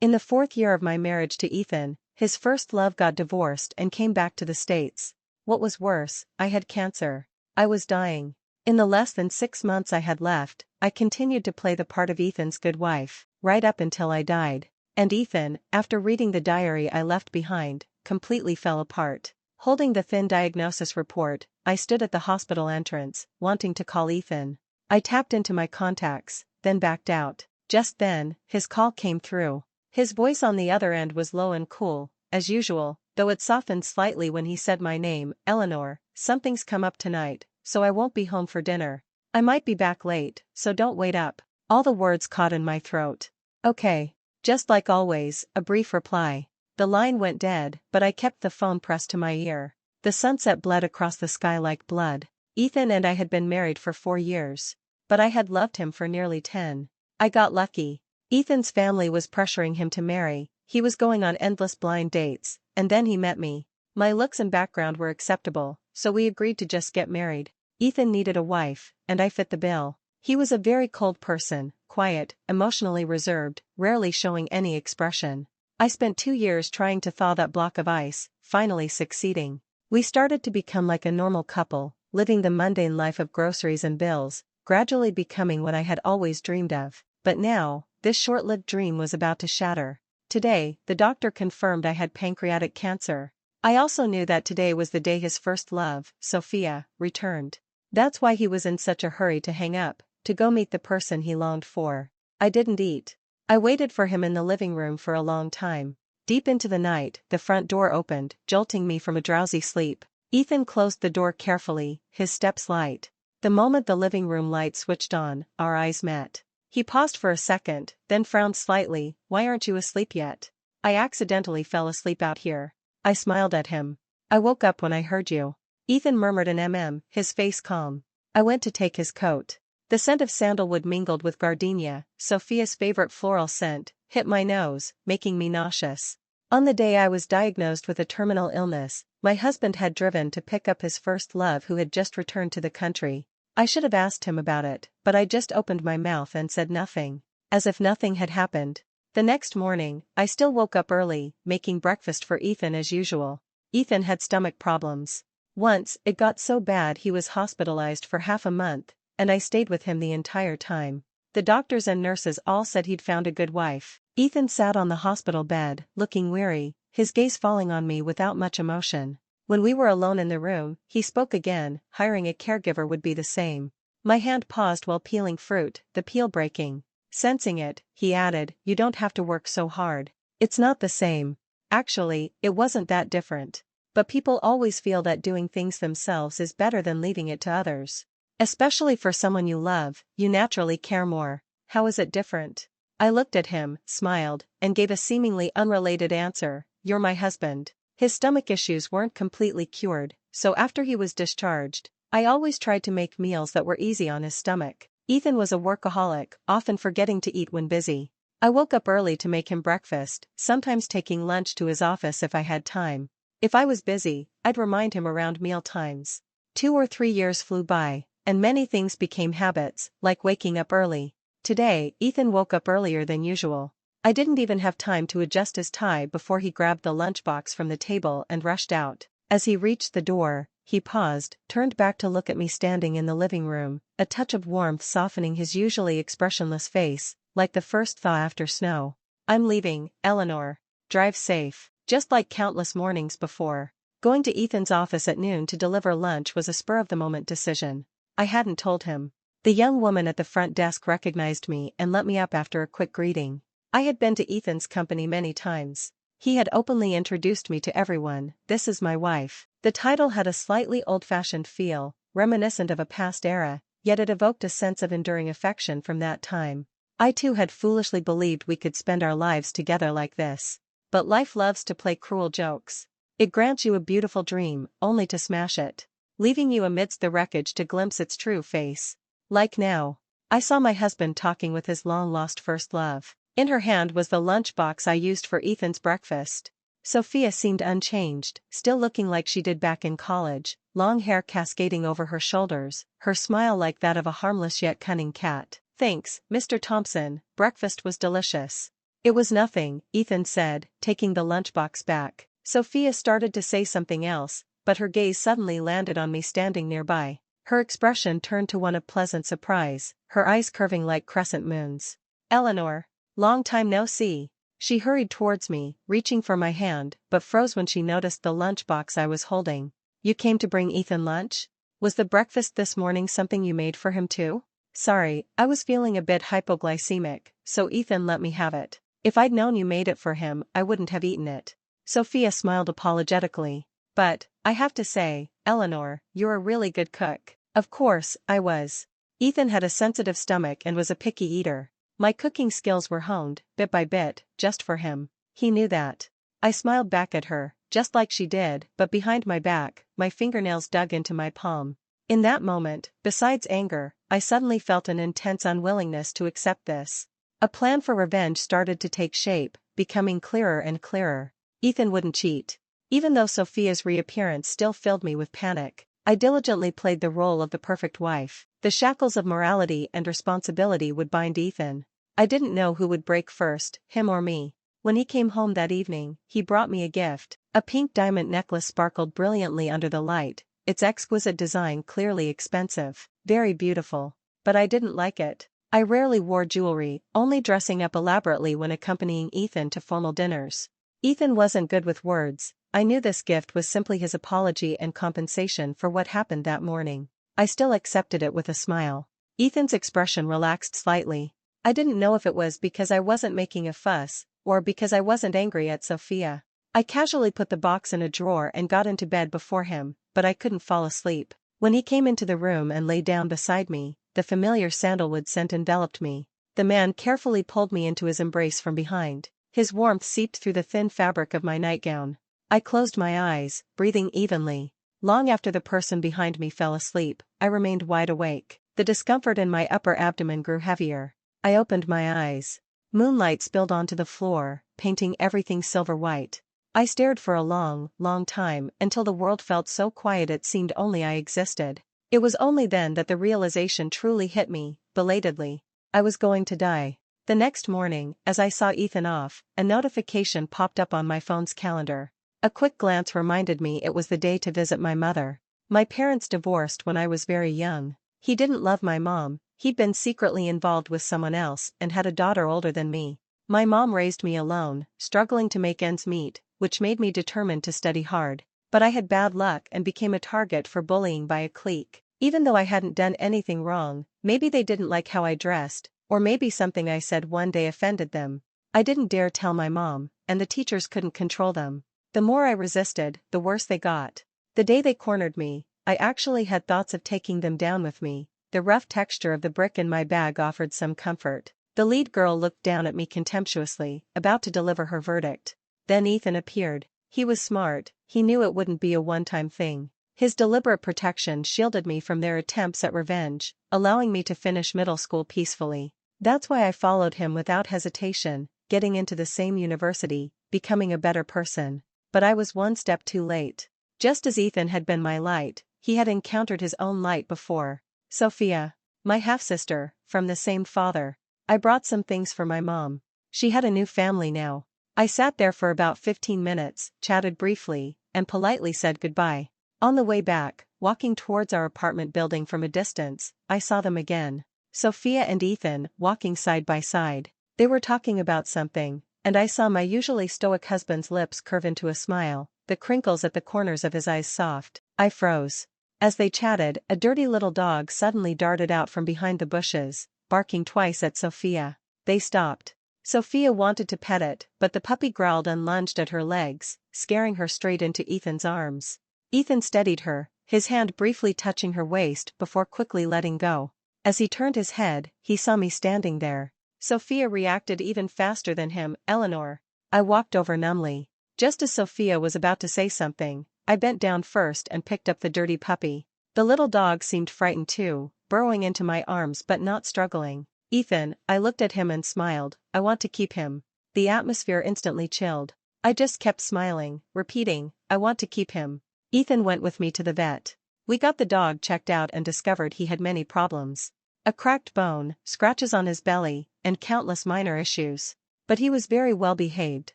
In the 4th year of my marriage to Ethan, his first love got divorced and came back to the States. What was worse, I had cancer. I was dying. In the less than 6 months I had left, I continued to play the part of Ethan's good wife, right up until I died. And Ethan, after reading the diary I left behind, completely fell apart. Holding the thin diagnosis report, I stood at the hospital entrance, wanting to call Ethan. I tapped into my contacts, then backed out. Just then, his call came through. His voice on the other end was low and cool, as usual, though it softened slightly when he said my name, Eleanor. Something's come up tonight, so I won't be home for dinner. I might be back late, so don't wait up. All the words caught in my throat. Okay. Just like always, a brief reply. The line went dead, but I kept the phone pressed to my ear. The sunset bled across the sky like blood. Ethan and I had been married for 4 years. But I had loved him for nearly 10. I got lucky. Ethan's family was pressuring him to marry, he was going on endless blind dates, and then he met me. My looks and background were acceptable, so we agreed to just get married. Ethan needed a wife, and I fit the bill. He was a very cold person, quiet, emotionally reserved, rarely showing any expression. I spent 2 years trying to thaw that block of ice, finally succeeding. We started to become like a normal couple, living the mundane life of groceries and bills, gradually becoming what I had always dreamed of. But now, this short-lived dream was about to shatter. Today, the doctor confirmed I had pancreatic cancer. I also knew that today was the day his first love, Sophia, returned. That's why he was in such a hurry to hang up, to go meet the person he longed for. I didn't eat. I waited for him in the living room for a long time. Deep into the night, the front door opened, jolting me from a drowsy sleep. Ethan closed the door carefully, his steps light. The moment the living room light switched on, our eyes met. He paused for a second, then frowned slightly. Why aren't you asleep yet? I accidentally fell asleep out here. I smiled at him. I woke up when I heard you. Ethan murmured an his face calm. I went to take his coat. The scent of sandalwood mingled with gardenia, Sophia's favorite floral scent, hit my nose, making me nauseous. On the day I was diagnosed with a terminal illness, my husband had driven to pick up his first love who had just returned to the country. I should have asked him about it, but I just opened my mouth and said nothing. As if nothing had happened. The next morning, I still woke up early, making breakfast for Ethan as usual. Ethan had stomach problems. Once, it got so bad he was hospitalized for half a month, and I stayed with him the entire time. The doctors and nurses all said he'd found a good wife. Ethan sat on the hospital bed, looking weary, his gaze falling on me without much emotion. When we were alone in the room, he spoke again. Hiring a caregiver would be the same. My hand paused while peeling fruit, the peel breaking. Sensing it, he added, you don't have to work so hard. It's not the same. Actually, it wasn't that different. But people always feel that doing things themselves is better than leaving it to others. Especially for someone you love, you naturally care more. How is it different? I looked at him, smiled, and gave a seemingly unrelated answer. You're my husband. His stomach issues weren't completely cured, so after he was discharged, I always tried to make meals that were easy on his stomach. Ethan was a workaholic, often forgetting to eat when busy. I woke up early to make him breakfast, sometimes taking lunch to his office if I had time. If I was busy, I'd remind him around meal times. 2 or 3 years flew by, and many things became habits, like waking up early. Today, Ethan woke up earlier than usual. I didn't even have time to adjust his tie before he grabbed the lunchbox from the table and rushed out. As he reached the door, he paused, turned back to look at me standing in the living room, a touch of warmth softening his usually expressionless face, like the first thaw after snow. I'm leaving, Eleanor. Drive safe. Just like countless mornings before. Going to Ethan's office at noon to deliver lunch was a spur-of-the-moment decision. I hadn't told him. The young woman at the front desk recognized me and let me up after a quick greeting. I had been to Ethan's company many times. He had openly introduced me to everyone. This is my wife. The title had a slightly old-fashioned feel, reminiscent of a past era, yet it evoked a sense of enduring affection from that time. I too had foolishly believed we could spend our lives together like this. But life loves to play cruel jokes. It grants you a beautiful dream, only to smash it, leaving you amidst the wreckage to glimpse its true face. Like now. I saw my husband talking with his long-lost first love. In her hand was the lunchbox I used for Ethan's breakfast. Sophia seemed unchanged, still looking like she did back in college, long hair cascading over her shoulders, her smile like that of a harmless yet cunning cat. Thanks, Mr. Thompson, breakfast was delicious. It was nothing, Ethan said, taking the lunchbox back. Sophia started to say something else, but her gaze suddenly landed on me standing nearby. Her expression turned to one of pleasant surprise, her eyes curving like crescent moons. Eleanor. Long time no see. She hurried towards me, reaching for my hand, but froze when she noticed the lunchbox I was holding. You came to bring Ethan lunch? Was the breakfast this morning something you made for him too? Sorry, I was feeling a bit hypoglycemic, so Ethan let me have it. If I'd known you made it for him, I wouldn't have eaten it. Sophia smiled apologetically. But, I have to say, Eleanor, you're a really good cook. Of course, I was. Ethan had a sensitive stomach and was a picky eater. My cooking skills were honed, bit by bit, just for him. He knew that. I smiled back at her, just like she did, but behind my back, my fingernails dug into my palm. In that moment, besides anger, I suddenly felt an intense unwillingness to accept this. A plan for revenge started to take shape, becoming clearer and clearer. Ethan wouldn't cheat. Even though Sophia's reappearance still filled me with panic, I diligently played the role of the perfect wife. The shackles of morality and responsibility would bind Ethan. I didn't know who would break first, him or me. When he came home that evening, he brought me a gift. A pink diamond necklace sparkled brilliantly under the light, its exquisite design clearly expensive. Very beautiful. But I didn't like it. I rarely wore jewelry, only dressing up elaborately when accompanying Ethan to formal dinners. Ethan wasn't good with words. I knew this gift was simply his apology and compensation for what happened that morning. I still accepted it with a smile. Ethan's expression relaxed slightly. I didn't know if it was because I wasn't making a fuss, or because I wasn't angry at Sophia. I casually put the box in a drawer and got into bed before him, but I couldn't fall asleep. When he came into the room and lay down beside me, the familiar sandalwood scent enveloped me. The man carefully pulled me into his embrace from behind. His warmth seeped through the thin fabric of my nightgown. I closed my eyes, breathing evenly. Long after the person behind me fell asleep, I remained wide awake. The discomfort in my upper abdomen grew heavier. I opened my eyes. Moonlight spilled onto the floor, painting everything silver white. I stared for a long, long time until the world felt so quiet it seemed only I existed. It was only then that the realization truly hit me, belatedly. I was going to die. The next morning, as I saw Ethan off, a notification popped up on my phone's calendar. A quick glance reminded me it was the day to visit my mother. My parents divorced when I was very young. He didn't love my mom. He'd been secretly involved with someone else and had a daughter older than me. My mom raised me alone, struggling to make ends meet, which made me determined to study hard. But I had bad luck and became a target for bullying by a clique. Even though I hadn't done anything wrong, maybe they didn't like how I dressed, or maybe something I said one day offended them. I didn't dare tell my mom, and the teachers couldn't control them. The more I resisted, the worse they got. The day they cornered me, I actually had thoughts of taking them down with me. The rough texture of the brick in my bag offered some comfort. The lead girl looked down at me contemptuously, about to deliver her verdict. Then Ethan appeared. He was smart, he knew it wouldn't be a one-time thing. His deliberate protection shielded me from their attempts at revenge, allowing me to finish middle school peacefully. That's why I followed him without hesitation, getting into the same university, becoming a better person. But I was one step too late. Just as Ethan had been my light, he had encountered his own light before. Sophia, my half-sister, from the same father. I brought some things for my mom. She had a new family now. I sat there for about 15 minutes, chatted briefly, and politely said goodbye. On the way back, walking towards our apartment building from a distance, I saw them again. Sophia and Ethan, walking side by side. They were talking about something, and I saw my usually stoic husband's lips curve into a smile, the crinkles at the corners of his eyes soft. I froze. As they chatted, a dirty little dog suddenly darted out from behind the bushes, barking twice at Sophia. They stopped. Sophia wanted to pet it, but the puppy growled and lunged at her legs, scaring her straight into Ethan's arms. Ethan steadied her, his hand briefly touching her waist before quickly letting go. As he turned his head, he saw me standing there. Sophia reacted even faster than him. Eleanor. I walked over numbly. Just as Sophia was about to say something, I bent down first and picked up the dirty puppy. The little dog seemed frightened too, burrowing into my arms but not struggling. Ethan, I looked at him and smiled. I want to keep him. The atmosphere instantly chilled. I just kept smiling, repeating, I want to keep him. Ethan went with me to the vet. We got the dog checked out and discovered he had many problems. A cracked bone, scratches on his belly, and countless minor issues. But he was very well behaved,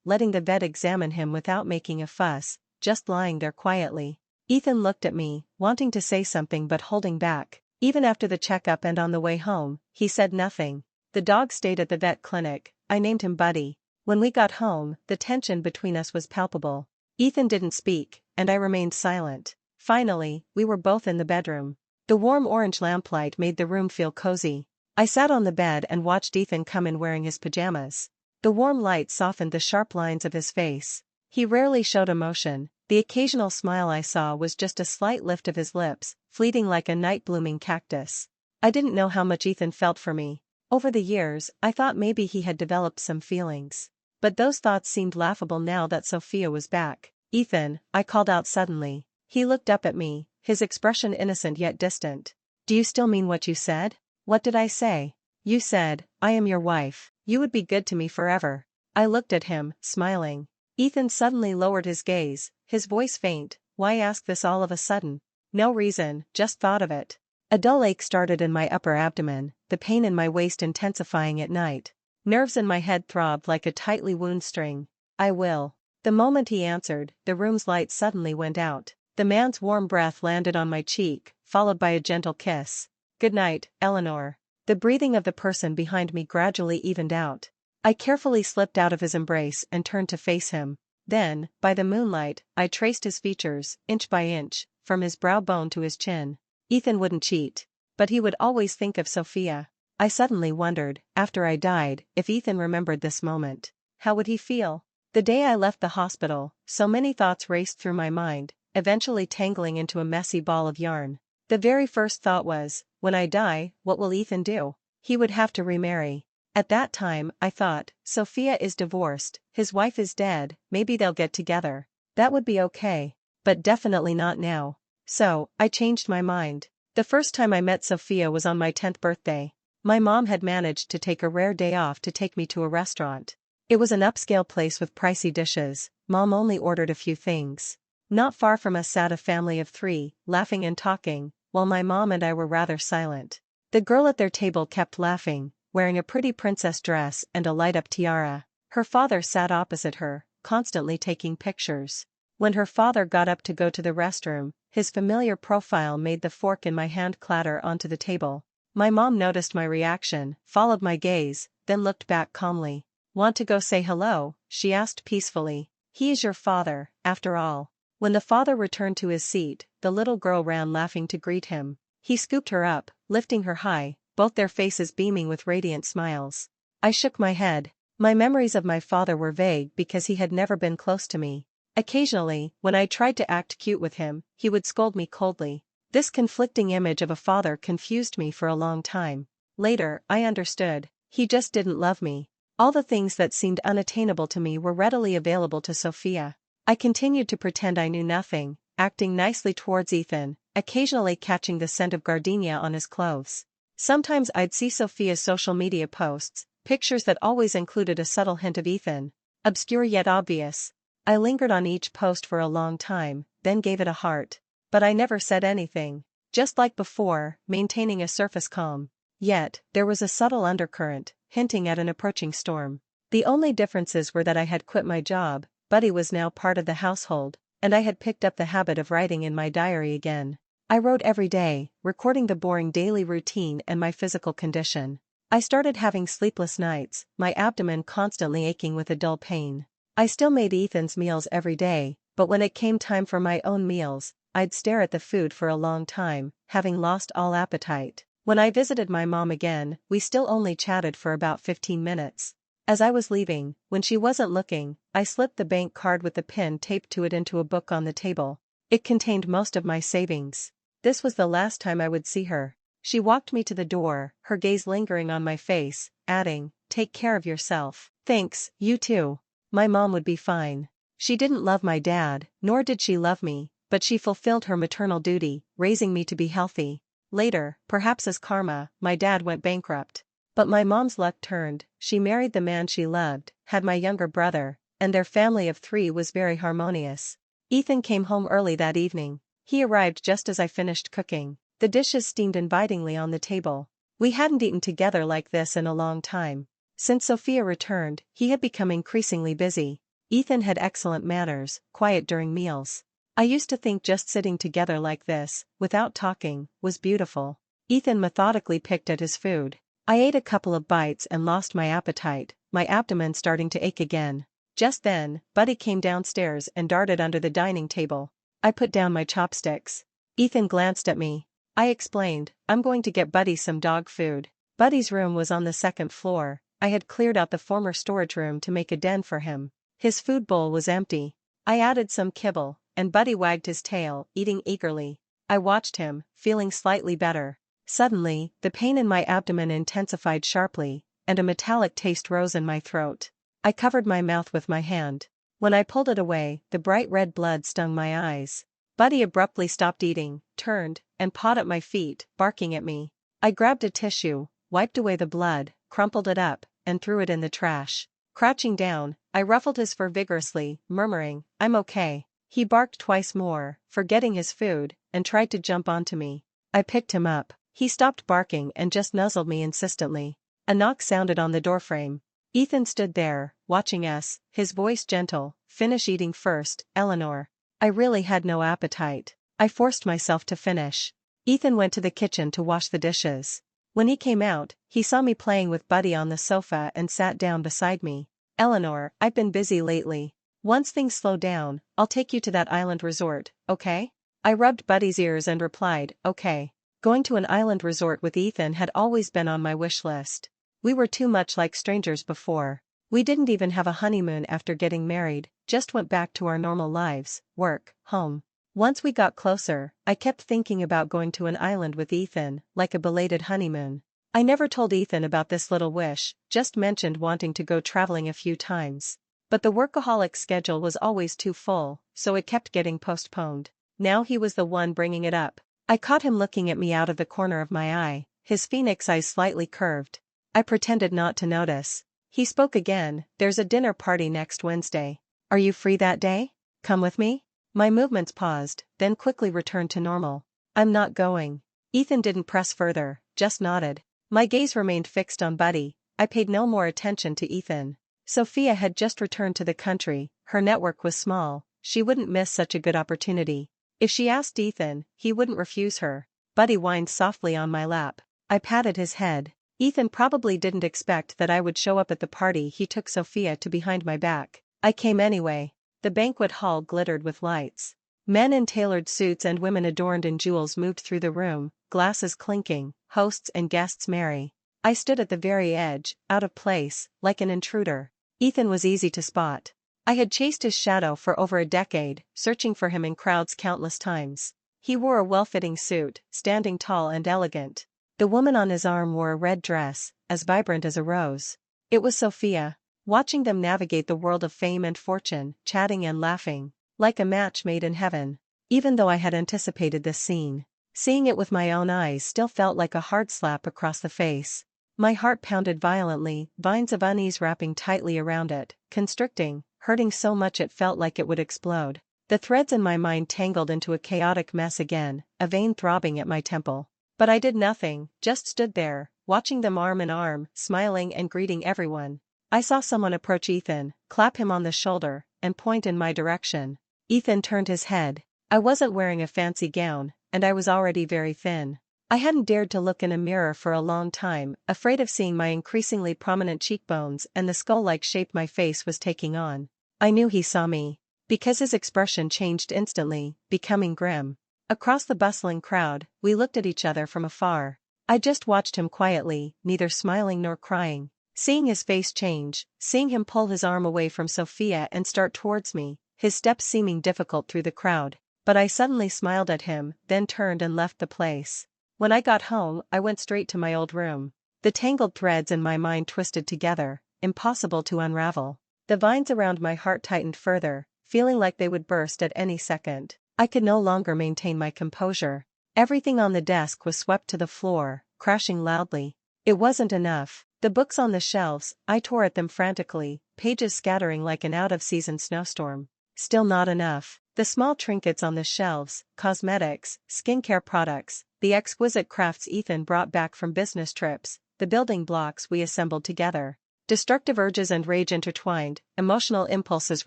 letting the vet examine him without making a fuss, just lying there quietly. Ethan looked at me, wanting to say something but holding back. Even after the checkup and on the way home, he said nothing. The dog stayed at the vet clinic. I named him Buddy. When we got home, the tension between us was palpable. Ethan didn't speak, and I remained silent. Finally, we were both in the bedroom. The warm orange lamplight made the room feel cozy. I sat on the bed and watched Ethan come in wearing his pajamas. The warm light softened the sharp lines of his face. He rarely showed emotion. The occasional smile I saw was just a slight lift of his lips, fleeting like a night-blooming cactus. I didn't know how much Ethan felt for me. Over the years, I thought maybe he had developed some feelings. But those thoughts seemed laughable now that Sophia was back. "Ethan," I called out suddenly. He looked up at me, his expression innocent yet distant. "Do you still mean what you said?" "What did I say?" "You said, I am your wife. You would be good to me forever." I looked at him, smiling. Ethan suddenly lowered his gaze, his voice faint. "Why ask this all of a sudden?" "No reason, just thought of it." A dull ache started in my upper abdomen, the pain in my waist intensifying at night. Nerves in my head throbbed like a tightly wound string. "I will." The moment he answered, the room's light suddenly went out. The man's warm breath landed on my cheek, followed by a gentle kiss. "Good night, Eleanor." The breathing of the person behind me gradually evened out. I carefully slipped out of his embrace and turned to face him. Then, by the moonlight, I traced his features, inch by inch, from his brow bone to his chin. Ethan wouldn't cheat. But he would always think of Sophia. I suddenly wondered, after I died, if Ethan remembered this moment. How would he feel? The day I left the hospital, so many thoughts raced through my mind, eventually tangling into a messy ball of yarn. The very first thought was, when I die, what will Ethan do? He would have to remarry. At that time, I thought, Sophia is divorced, his wife is dead, maybe they'll get together. That would be okay. But definitely not now. So, I changed my mind. The first time I met Sophia was on my 10th birthday. My mom had managed to take a rare day off to take me to a restaurant. It was an upscale place with pricey dishes. Mom only ordered a few things. Not far from us sat a family of 3, laughing and talking, while my mom and I were rather silent. The girl at their table kept laughing, wearing a pretty princess dress and a light-up tiara. Her father sat opposite her, constantly taking pictures. When her father got up to go to the restroom, his familiar profile made the fork in my hand clatter onto the table. My mom noticed my reaction, followed my gaze, then looked back calmly. "Want to go say hello?" she asked peacefully. "He is your father, after all." When the father returned to his seat, the little girl ran laughing to greet him. He scooped her up, lifting her high, both their faces beaming with radiant smiles. I shook my head. My memories of my father were vague because he had never been close to me. Occasionally, when I tried to act cute with him, he would scold me coldly. This conflicting image of a father confused me for a long time. Later, I understood. He just didn't love me. All the things that seemed unattainable to me were readily available to Sophia. I continued to pretend I knew nothing, acting nicely towards Ethan, occasionally catching the scent of gardenia on his clothes. Sometimes I'd see Sophia's social media posts, pictures that always included a subtle hint of Ethan. Obscure yet obvious. I lingered on each post for a long time, then gave it a heart. But I never said anything. Just like before, maintaining a surface calm. Yet, there was a subtle undercurrent, hinting at an approaching storm. The only differences were that I had quit my job, Buddy was now part of the household, and I had picked up the habit of writing in my diary again. I wrote every day, recording the boring daily routine and my physical condition. I started having sleepless nights, my abdomen constantly aching with a dull pain. I still made Ethan's meals every day, but when it came time for my own meals, I'd stare at the food for a long time, having lost all appetite. When I visited my mom again, we still only chatted for about 15 minutes. As I was leaving, when she wasn't looking, I slipped the bank card with the pin taped to it into a book on the table. It contained most of my savings. This was the last time I would see her. She walked me to the door, her gaze lingering on my face, adding, "Take care of yourself." "Thanks, you too." My mom would be fine. She didn't love my dad, nor did she love me, but she fulfilled her maternal duty, raising me to be healthy. Later, perhaps as karma, my dad went bankrupt. But my mom's luck turned, she married the man she loved, had my younger brother, and their family of 3 was very harmonious. Ethan came home early that evening. He arrived just as I finished cooking. The dishes steamed invitingly on the table. We hadn't eaten together like this in a long time. Since Sophia returned, he had become increasingly busy. Ethan had excellent manners, quiet during meals. I used to think just sitting together like this, without talking, was beautiful. Ethan methodically picked at his food. I ate a couple of bites and lost my appetite, my abdomen starting to ache again. Just then, Buddy came downstairs and darted under the dining table. I put down my chopsticks. Ethan glanced at me. I explained, I'm going to get Buddy some dog food. Buddy's room was on the second floor. I had cleared out the former storage room to make a den for him. His food bowl was empty. I added some kibble, and Buddy wagged his tail, eating eagerly. I watched him, feeling slightly better. Suddenly, the pain in my abdomen intensified sharply, and a metallic taste rose in my throat. I covered my mouth with my hand. When I pulled it away, the bright red blood stung my eyes. Buddy abruptly stopped eating, turned, and pawed at my feet, barking at me. I grabbed a tissue, wiped away the blood, crumpled it up, and threw it in the trash. Crouching down, I ruffled his fur vigorously, murmuring, I'm okay. He barked twice more, forgetting his food, and tried to jump onto me. I picked him up. He stopped barking and just nuzzled me insistently. A knock sounded on the doorframe. Ethan stood there, watching us, his voice gentle. Finish eating first, Eleanor. I really had no appetite. I forced myself to finish. Ethan went to the kitchen to wash the dishes. When he came out, he saw me playing with Buddy on the sofa and sat down beside me. Eleanor, I've been busy lately. Once things slow down, I'll take you to that island resort, okay? I rubbed Buddy's ears and replied, okay. Going to an island resort with Ethan had always been on my wish list. We were too much like strangers before. We didn't even have a honeymoon after getting married, just went back to our normal lives, work, home. Once we got closer, I kept thinking about going to an island with Ethan, like a belated honeymoon. I never told Ethan about this little wish, just mentioned wanting to go traveling a few times. But the workaholic schedule was always too full, so it kept getting postponed. Now he was the one bringing it up. I caught him looking at me out of the corner of my eye, his phoenix eyes slightly curved. I pretended not to notice. He spoke again, there's a dinner party next Wednesday. Are you free that day? Come with me? My movements paused, then quickly returned to normal. I'm not going. Ethan didn't press further, just nodded. My gaze remained fixed on Buddy. I paid no more attention to Ethan. Sophia had just returned to the country, her network was small, she wouldn't miss such a good opportunity. If she asked Ethan, he wouldn't refuse her. Buddy whined softly on my lap. I patted his head. Ethan probably didn't expect that I would show up at the party he took Sophia to behind my back. I came anyway. The banquet hall glittered with lights. Men in tailored suits and women adorned in jewels moved through the room, glasses clinking, hosts and guests merry. I stood at the very edge, out of place, like an intruder. Ethan was easy to spot. I had chased his shadow for over a decade, searching for him in crowds countless times. He wore a well-fitting suit, standing tall and elegant. The woman on his arm wore a red dress, as vibrant as a rose. It was Sophia. Watching them navigate the world of fame and fortune, chatting and laughing, like a match made in heaven. Even though I had anticipated this scene, seeing it with my own eyes still felt like a hard slap across the face. My heart pounded violently, vines of unease wrapping tightly around it, constricting, hurting so much it felt like it would explode. The threads in my mind tangled into a chaotic mess again, a vein throbbing at my temple. But I did nothing, just stood there, watching them arm in arm, smiling and greeting everyone. I saw someone approach Ethan, clap him on the shoulder, and point in my direction. Ethan turned his head. I wasn't wearing a fancy gown, and I was already very thin. I hadn't dared to look in a mirror for a long time, afraid of seeing my increasingly prominent cheekbones and the skull-like shape my face was taking on. I knew he saw me, because his expression changed instantly, becoming grim. Across the bustling crowd, we looked at each other from afar. I just watched him quietly, neither smiling nor crying. Seeing his face change, seeing him pull his arm away from Sophia and start towards me, his steps seeming difficult through the crowd. But I suddenly smiled at him, then turned and left the place. When I got home, I went straight to my old room. The tangled threads in my mind twisted together, impossible to unravel. The vines around my heart tightened further, feeling like they would burst at any second. I could no longer maintain my composure. Everything on the desk was swept to the floor, crashing loudly. It wasn't enough. The books on the shelves, I tore at them frantically, pages scattering like an out-of-season snowstorm. Still not enough. The small trinkets on the shelves, cosmetics, skincare products, the exquisite crafts Ethan brought back from business trips, the building blocks we assembled together. Destructive urges and rage intertwined, emotional impulses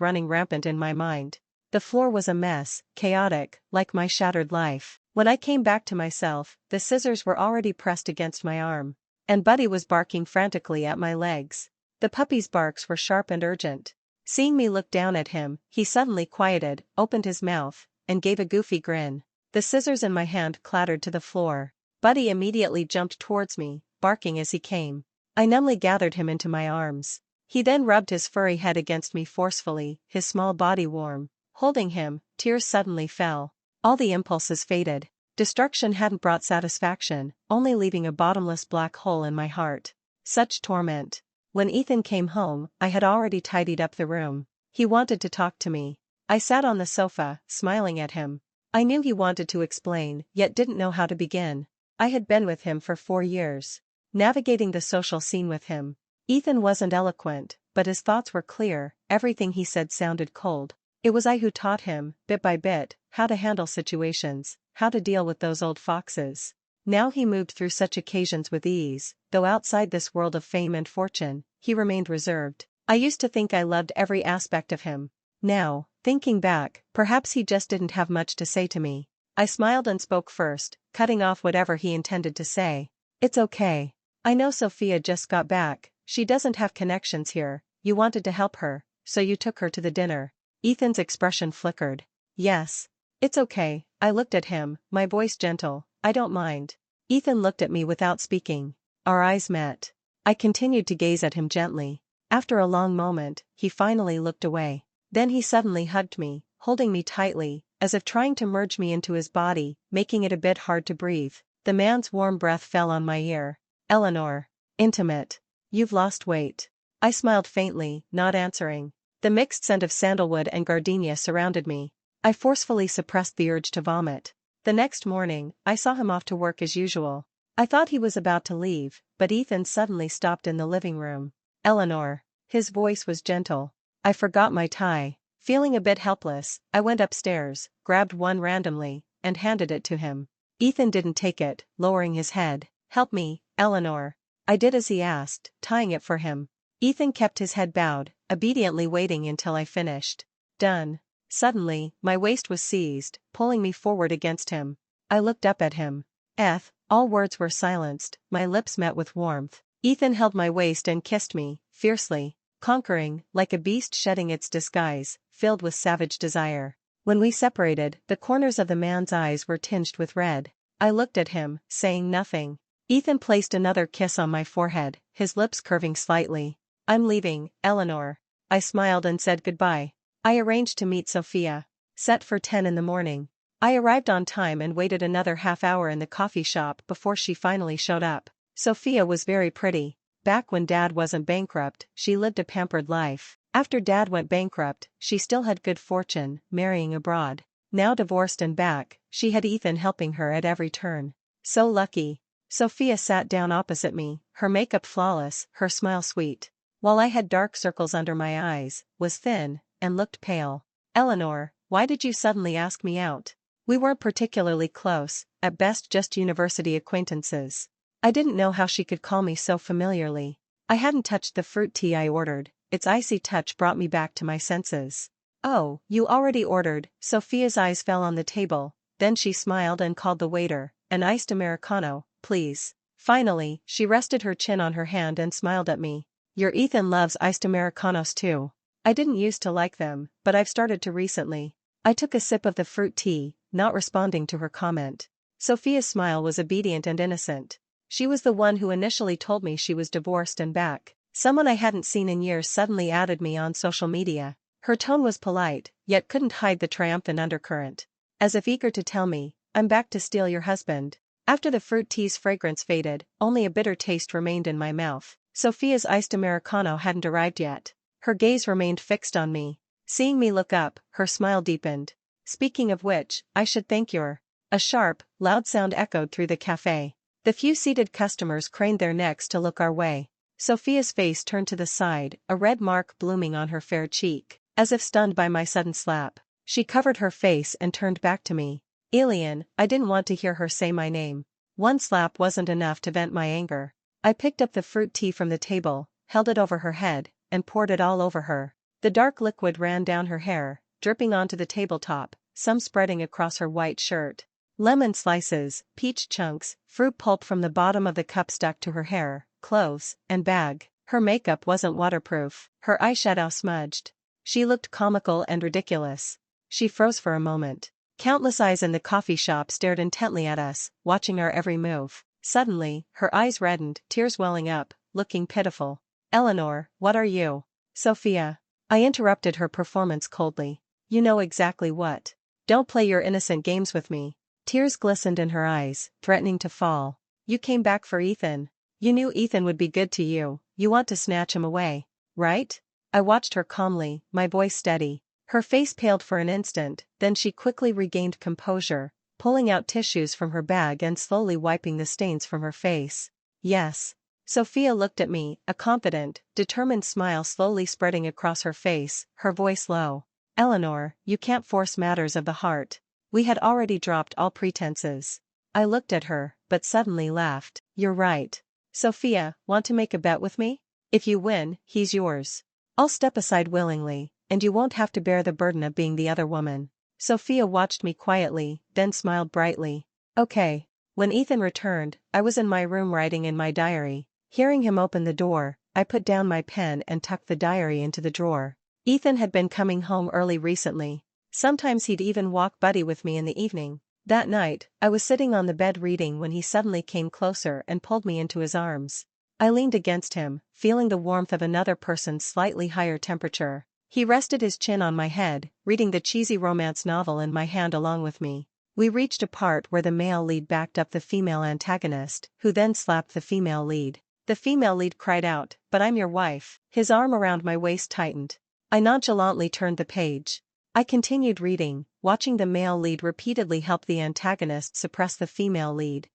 running rampant in my mind. The floor was a mess, chaotic, like my shattered life. When I came back to myself, the scissors were already pressed against my arm. And Buddy was barking frantically at my legs. The puppy's barks were sharp and urgent. Seeing me look down at him, he suddenly quieted, opened his mouth, and gave a goofy grin. The scissors in my hand clattered to the floor. Buddy immediately jumped towards me, barking as he came. I numbly gathered him into my arms. He then rubbed his furry head against me forcefully, his small body warm. Holding him, tears suddenly fell. All the impulses faded. Destruction hadn't brought satisfaction, only leaving a bottomless black hole in my heart. Such torment. When Ethan came home, I had already tidied up the room. He wanted to talk to me. I sat on the sofa, smiling at him. I knew he wanted to explain, yet didn't know how to begin. I had been with him for 4 years. Navigating the social scene with him. Ethan wasn't eloquent, but his thoughts were clear, everything he said sounded cold. It was I who taught him, bit by bit, how to handle situations, how to deal with those old foxes. Now he moved through such occasions with ease, though outside this world of fame and fortune, he remained reserved. I used to think I loved every aspect of him. Now, thinking back, perhaps he just didn't have much to say to me. I smiled and spoke first, cutting off whatever he intended to say. It's okay. I know Sophia just got back, she doesn't have connections here, you wanted to help her, so you took her to the dinner. Ethan's expression flickered. Yes. It's okay, I looked at him, my voice gentle, I don't mind. Ethan looked at me without speaking. Our eyes met. I continued to gaze at him gently. After a long moment, he finally looked away. Then he suddenly hugged me, holding me tightly, as if trying to merge me into his body, making it a bit hard to breathe. The man's warm breath fell on my ear. Eleanor. Intimate. You've lost weight. I smiled faintly, not answering. The mixed scent of sandalwood and gardenia surrounded me. I forcefully suppressed the urge to vomit. The next morning, I saw him off to work as usual. I thought he was about to leave, but Ethan suddenly stopped in the living room. Eleanor. His voice was gentle. I forgot my tie. Feeling a bit helpless, I went upstairs, grabbed one randomly, and handed it to him. Ethan didn't take it, lowering his head. Help me, Eleanor. I did as he asked, tying it for him. Ethan kept his head bowed, obediently waiting until I finished. Done. Suddenly, my waist was seized, pulling me forward against him. I looked up at him. All words were silenced, my lips met with warmth. Ethan held my waist and kissed me, fiercely, conquering, like a beast shedding its disguise, filled with savage desire. When we separated, the corners of the man's eyes were tinged with red. I looked at him, saying nothing. Ethan placed another kiss on my forehead, his lips curving slightly. I'm leaving, Eleanor. I smiled and said goodbye. I arranged to meet Sophia. Set for 10 in the morning. I arrived on time and waited another half hour in the coffee shop before she finally showed up. Sophia was very pretty. Back when Dad wasn't bankrupt, she lived a pampered life. After Dad went bankrupt, she still had good fortune, marrying abroad. Now divorced and back, she had Ethan helping her at every turn. So lucky. Sophia sat down opposite me, her makeup flawless, her smile sweet. While I had dark circles under my eyes, was thin, and looked pale. Eleanor, why did you suddenly ask me out? We weren't particularly close, at best just university acquaintances. I didn't know how she could call me so familiarly. I hadn't touched the fruit tea I ordered, its icy touch brought me back to my senses. Oh, you already ordered. Sophia's eyes fell on the table, then she smiled and called the waiter, an iced Americano, please. Finally, she rested her chin on her hand and smiled at me. Your Ethan loves iced Americanos too. I didn't used to like them, but I've started to recently. I took a sip of the fruit tea, not responding to her comment. Sophia's smile was obedient and innocent. She was the one who initially told me she was divorced and back. Someone I hadn't seen in years suddenly added me on social media. Her tone was polite, yet couldn't hide the triumphant undercurrent. As if eager to tell me, I'm back to steal your husband. After the fruit tea's fragrance faded, only a bitter taste remained in my mouth. Sophia's iced Americano hadn't arrived yet. Her gaze remained fixed on me. Seeing me look up, her smile deepened. Speaking of which, I should thank your. A sharp, loud sound echoed through the cafe. The few seated customers craned their necks to look our way. Sophia's face turned to the side, a red mark blooming on her fair cheek. As if stunned by my sudden slap, she covered her face and turned back to me. Elian, I didn't want to hear her say my name. One slap wasn't enough to vent my anger. I picked up the fruit tea from the table, held it over her head, and poured it all over her. The dark liquid ran down her hair, dripping onto the tabletop, some spreading across her white shirt. Lemon slices, peach chunks, fruit pulp from the bottom of the cup stuck to her hair, clothes, and bag. Her makeup wasn't waterproof, her eyeshadow smudged. She looked comical and ridiculous. She froze for a moment. Countless eyes in the coffee shop stared intently at us, watching our every move. Suddenly, her eyes reddened, tears welling up, looking pitiful. "Eleanor, what are you?" "Sophia." I interrupted her performance coldly. "You know exactly what. Don't play your innocent games with me." Tears glistened in her eyes, threatening to fall. "You came back for Ethan. You knew Ethan would be good to you, you want to snatch him away, right?" I watched her calmly, my voice steady. Her face paled for an instant, then she quickly regained composure, pulling out tissues from her bag and slowly wiping the stains from her face. "Yes." Sophia looked at me, a confident, determined smile slowly spreading across her face, her voice low. "Eleanor, you can't force matters of the heart." We had already dropped all pretenses. I looked at her, but suddenly laughed. "You're right. Sophia, want to make a bet with me? If you win, he's yours. I'll step aside willingly, and you won't have to bear the burden of being the other woman." Sophia watched me quietly, then smiled brightly. "Okay." When Ethan returned, I was in my room writing in my diary. Hearing him open the door, I put down my pen and tucked the diary into the drawer. Ethan had been coming home early recently. Sometimes he'd even walk buddy with me in the evening. That night, I was sitting on the bed reading when he suddenly came closer and pulled me into his arms. I leaned against him, feeling the warmth of another person's slightly higher temperature. He rested his chin on my head, reading the cheesy romance novel in my hand along with me. We reached a part where the male lead backed up the female antagonist, who then slapped the female lead. The female lead cried out, "But I'm your wife." His arm around my waist tightened. I nonchalantly turned the page. I continued reading, watching the male lead repeatedly help the antagonist suppress the female lead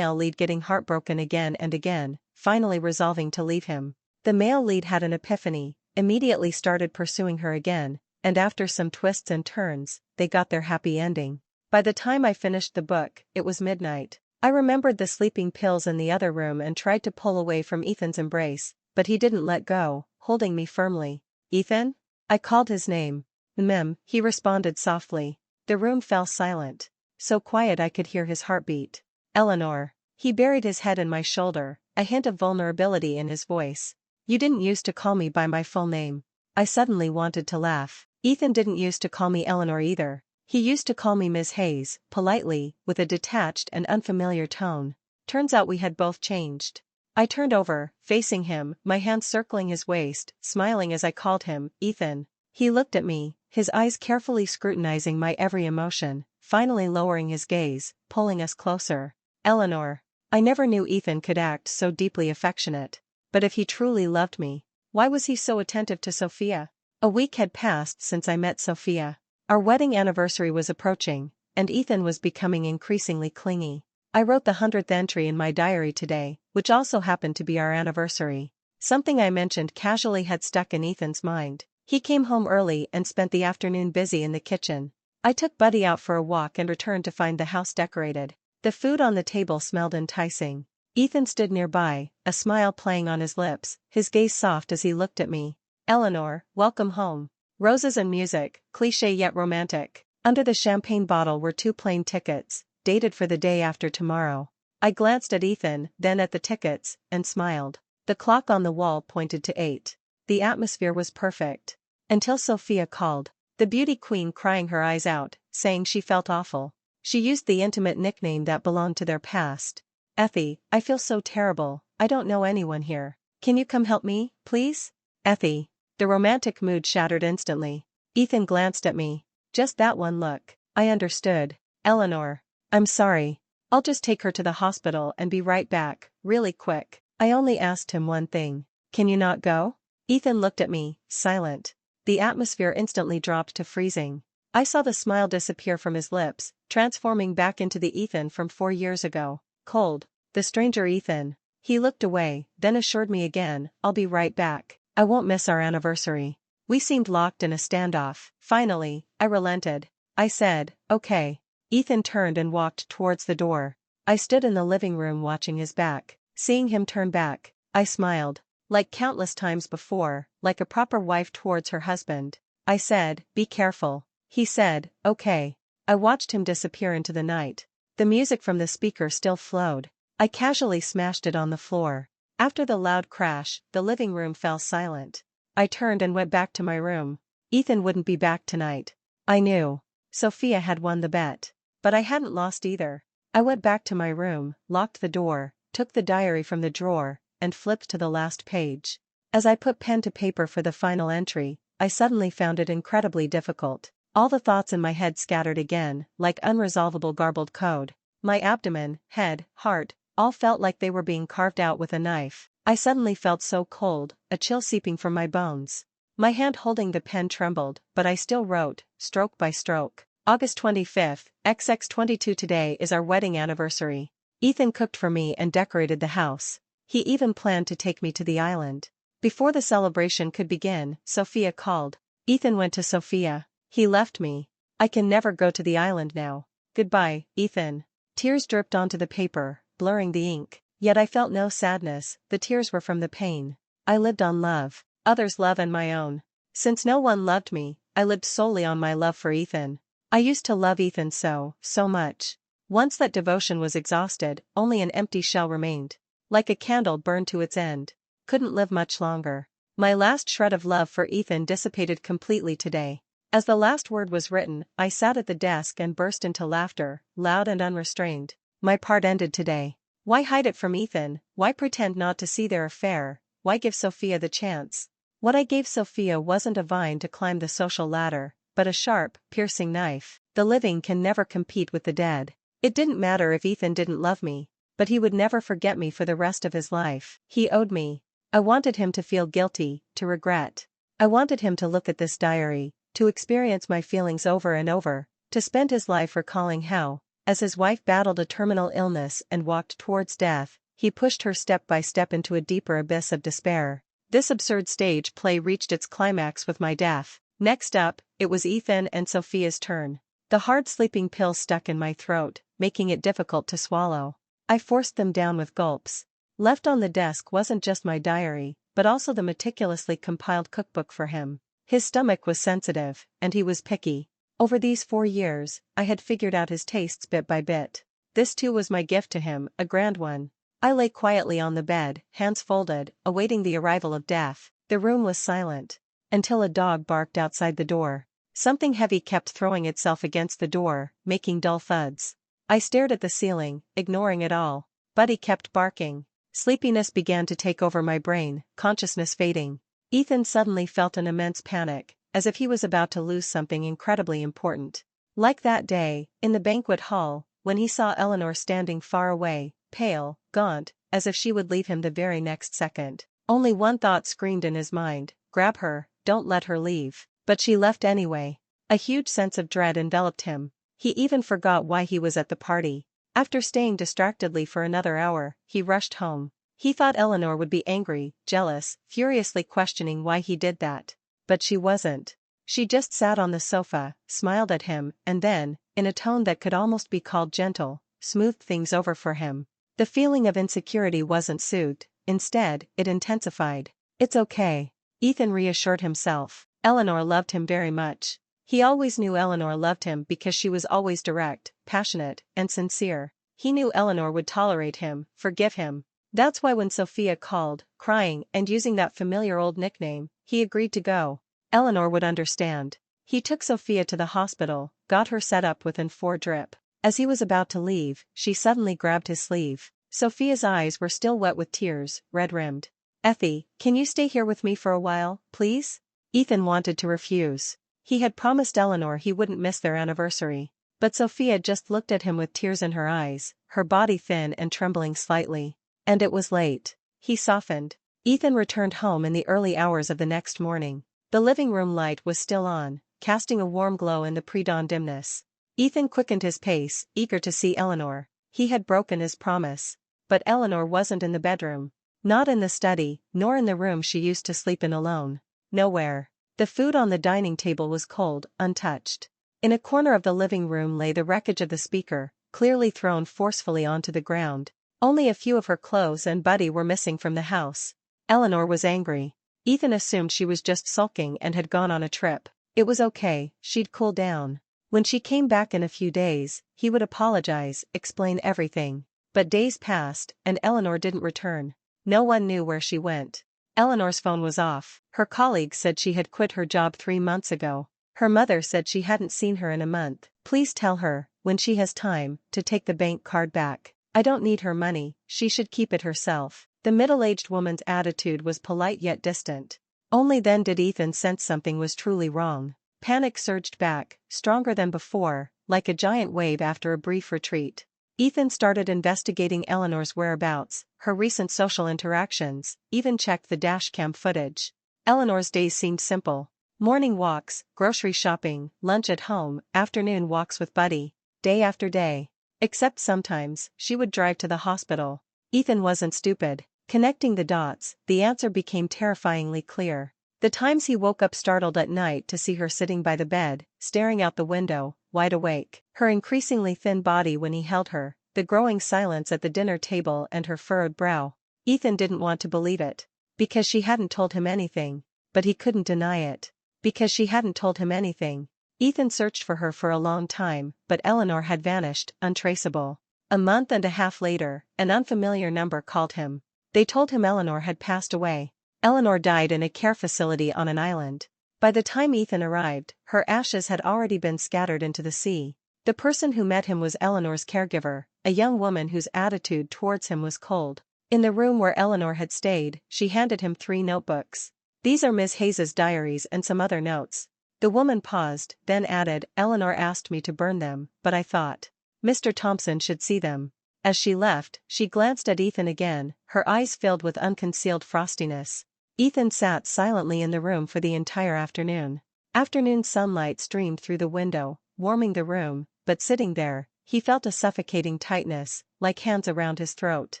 getting heartbroken again and again, finally resolving to leave him. The male lead had an epiphany, immediately started pursuing her again, and after some twists and turns, they got their happy ending. By the time I finished the book, it was midnight. I remembered the sleeping pills in the other room and tried to pull away from Ethan's embrace, but he didn't let go, holding me firmly. "Ethan?" I called his name. "Mem," he responded softly. The room fell silent. So quiet I could hear his heartbeat. "Eleanor." He buried his head in my shoulder, a hint of vulnerability in his voice. "You didn't used to call me by my full name." I suddenly wanted to laugh. Ethan didn't used to call me Eleanor either. He used to call me Ms. Hayes, politely, with a detached and unfamiliar tone. Turns out we had both changed. I turned over, facing him, my hands circling his waist, smiling as I called him, "Ethan." He looked at me, his eyes carefully scrutinizing my every emotion, finally lowering his gaze, pulling us closer. "Eleanor." I never knew Ethan could act so deeply affectionate. But if he truly loved me, why was he so attentive to Sophia? A week had passed since I met Sophia. Our wedding anniversary was approaching, and Ethan was becoming increasingly clingy. I wrote the 100th entry in my diary today, which also happened to be our anniversary. Something I mentioned casually had stuck in Ethan's mind. He came home early and spent the afternoon busy in the kitchen. I took Buddy out for a walk and returned to find the house decorated. The food on the table smelled enticing. Ethan stood nearby, a smile playing on his lips, his gaze soft as he looked at me. "Eleanor, welcome home." Roses and music, cliché yet romantic. Under the champagne bottle were 2 plane tickets, dated for the day after tomorrow. I glanced at Ethan, then at the tickets, and smiled. The clock on the wall pointed to 8. The atmosphere was perfect. Until Sophia called. The beauty queen crying her eyes out, saying she felt awful. She used the intimate nickname that belonged to their past. "Effie, I feel so terrible, I don't know anyone here. Can you come help me, please?" Effie. The romantic mood shattered instantly. Ethan glanced at me. Just that one look. I understood. "Eleanor. I'm sorry. I'll just take her to the hospital and be right back, really quick." I only asked him one thing. "Can you not go?" Ethan looked at me, silent. The atmosphere instantly dropped to freezing. I saw the smile disappear from his lips, transforming back into the Ethan from 4 years ago. Cold. The stranger Ethan. He looked away, then assured me again, "I'll be right back. I won't miss our anniversary." We seemed locked in a standoff. Finally, I relented. I said, "Okay." Ethan turned and walked towards the door. I stood in the living room watching his back. Seeing him turn back, I smiled. Like countless times before, like a proper wife towards her husband. I said, "Be careful." He said, "Okay." I watched him disappear into the night. The music from the speaker still flowed. I casually smashed it on the floor. After the loud crash, the living room fell silent. I turned and went back to my room. Ethan wouldn't be back tonight. I knew. Sophia had won the bet. But I hadn't lost either. I went back to my room, locked the door, took the diary from the drawer, and flipped to the last page. As I put pen to paper for the final entry, I suddenly found it incredibly difficult. All the thoughts in my head scattered again, like unresolvable garbled code. My abdomen, head, heart, all felt like they were being carved out with a knife. I suddenly felt so cold, a chill seeping from my bones. My hand holding the pen trembled, but I still wrote, stroke by stroke. August 25th, XX22. Today is our wedding anniversary. Ethan cooked for me and decorated the house. He even planned to take me to the island. Before the celebration could begin, Sophia called. Ethan went to Sophia. He left me. I can never go to the island now. Goodbye, Ethan. Tears dripped onto the paper, blurring the ink. Yet I felt no sadness, the tears were from the pain. I lived on love, others' love and my own. Since no one loved me, I lived solely on my love for Ethan. I used to love Ethan so much. Once that devotion was exhausted, only an empty shell remained. Like a candle burned to its end. Couldn't live much longer. My last shred of love for Ethan dissipated completely today. As the last word was written, I sat at the desk and burst into laughter, loud and unrestrained. My part ended today. Why hide it from Ethan? Why pretend not to see their affair? Why give Sophia the chance? What I gave Sophia wasn't a vine to climb the social ladder, but a sharp, piercing knife. The living can never compete with the dead. It didn't matter if Ethan didn't love me, but he would never forget me for the rest of his life. He owed me. I wanted him to feel guilty, to regret. I wanted him to look at this diary, to experience my feelings over and over, to spend his life recalling how, as his wife battled a terminal illness and walked towards death, he pushed her step by step into a deeper abyss of despair. This absurd stage play reached its climax with my death. Next up, it was Ethan and Sophia's turn. The hard sleeping pills stuck in my throat, making it difficult to swallow. I forced them down with gulps. Left on the desk wasn't just my diary, but also the meticulously compiled cookbook for him. His stomach was sensitive, and he was picky. Over these 4 years, I had figured out his tastes bit by bit. This too was my gift to him, a grand one. I lay quietly on the bed, hands folded, awaiting the arrival of death. The room was silent. Until a dog barked outside the door. Something heavy kept throwing itself against the door, making dull thuds. I stared at the ceiling, ignoring it all. Buddy kept barking. Sleepiness began to take over my brain, consciousness fading. Ethan suddenly felt an immense panic, as if he was about to lose something incredibly important. Like that day, in the banquet hall, when he saw Eleanor standing far away, pale, gaunt, as if she would leave him the very next second. Only one thought screamed in his mind: grab her, don't let her leave. But she left anyway. A huge sense of dread enveloped him. He even forgot why he was at the party. After staying distractedly for another hour, he rushed home. He thought Eleanor would be angry, jealous, furiously questioning why he did that. But she wasn't. She just sat on the sofa, smiled at him, and then, in a tone that could almost be called gentle, smoothed things over for him. The feeling of insecurity wasn't soothed, instead, it intensified. It's okay. Ethan reassured himself. Eleanor loved him very much. He always knew Eleanor loved him because she was always direct, passionate, and sincere. He knew Eleanor would tolerate him, forgive him. That's why when Sophia called, crying and using that familiar old nickname, he agreed to go. Eleanor would understand. He took Sophia to the hospital, got her set up with N4 drip. As he was about to leave, she suddenly grabbed his sleeve. Sophia's eyes were still wet with tears, red-rimmed. "Effie, can you stay here with me for a while, please?" Ethan wanted to refuse. He had promised Eleanor he wouldn't miss their anniversary. But Sophia just looked at him with tears in her eyes, her body thin and trembling slightly. And it was late. He softened. Ethan returned home in the early hours of the next morning. The living room light was still on, casting a warm glow in the pre-dawn dimness. Ethan quickened his pace, eager to see Eleanor. He had broken his promise. But Eleanor wasn't in the bedroom. Not in the study, nor in the room she used to sleep in alone. Nowhere. The food on the dining table was cold, untouched. In a corner of the living room lay the wreckage of the speaker, clearly thrown forcefully onto the ground. Only a few of her clothes and Buddy were missing from the house. Eleanor was angry. Ethan assumed she was just sulking and had gone on a trip. It was okay, she'd cool down. When she came back in a few days, he would apologize, explain everything. But days passed, and Eleanor didn't return. No one knew where she went. Eleanor's phone was off. Her colleagues said she had quit her job 3 months ago. Her mother said she hadn't seen her in a month. Please tell her, when she has time, to take the bank card back. I don't need her money, she should keep it herself. The middle-aged woman's attitude was polite yet distant. Only then did Ethan sense something was truly wrong. Panic surged back, stronger than before, like a giant wave after a brief retreat. Ethan started investigating Eleanor's whereabouts, her recent social interactions, even checked the dashcam footage. Eleanor's days seemed simple. Morning walks, grocery shopping, lunch at home, afternoon walks with Buddy. Day after day. Except sometimes, she would drive to the hospital. Ethan wasn't stupid. Connecting the dots, the answer became terrifyingly clear. The times he woke up startled at night to see her sitting by the bed, staring out the window, wide awake. Her increasingly thin body when he held her, the growing silence at the dinner table and her furrowed brow. Ethan didn't want to believe it. Because she hadn't told him anything. But he couldn't deny it. Because she hadn't told him anything. Ethan searched for her for a long time, but Eleanor had vanished, untraceable. A month and a half later, an unfamiliar number called him. They told him Eleanor had passed away. Eleanor died in a care facility on an island. By the time Ethan arrived, her ashes had already been scattered into the sea. The person who met him was Eleanor's caregiver, a young woman whose attitude towards him was cold. In the room where Eleanor had stayed, she handed him 3 notebooks. These are Ms. Hayes's diaries and some other notes. The woman paused, then added, Eleanor asked me to burn them, but I thought Mr. Thompson should see them. As she left, she glanced at Ethan again, her eyes filled with unconcealed frostiness. Ethan sat silently in the room for the entire afternoon. Afternoon sunlight streamed through the window, warming the room, but sitting there, he felt a suffocating tightness, like hands around his throat.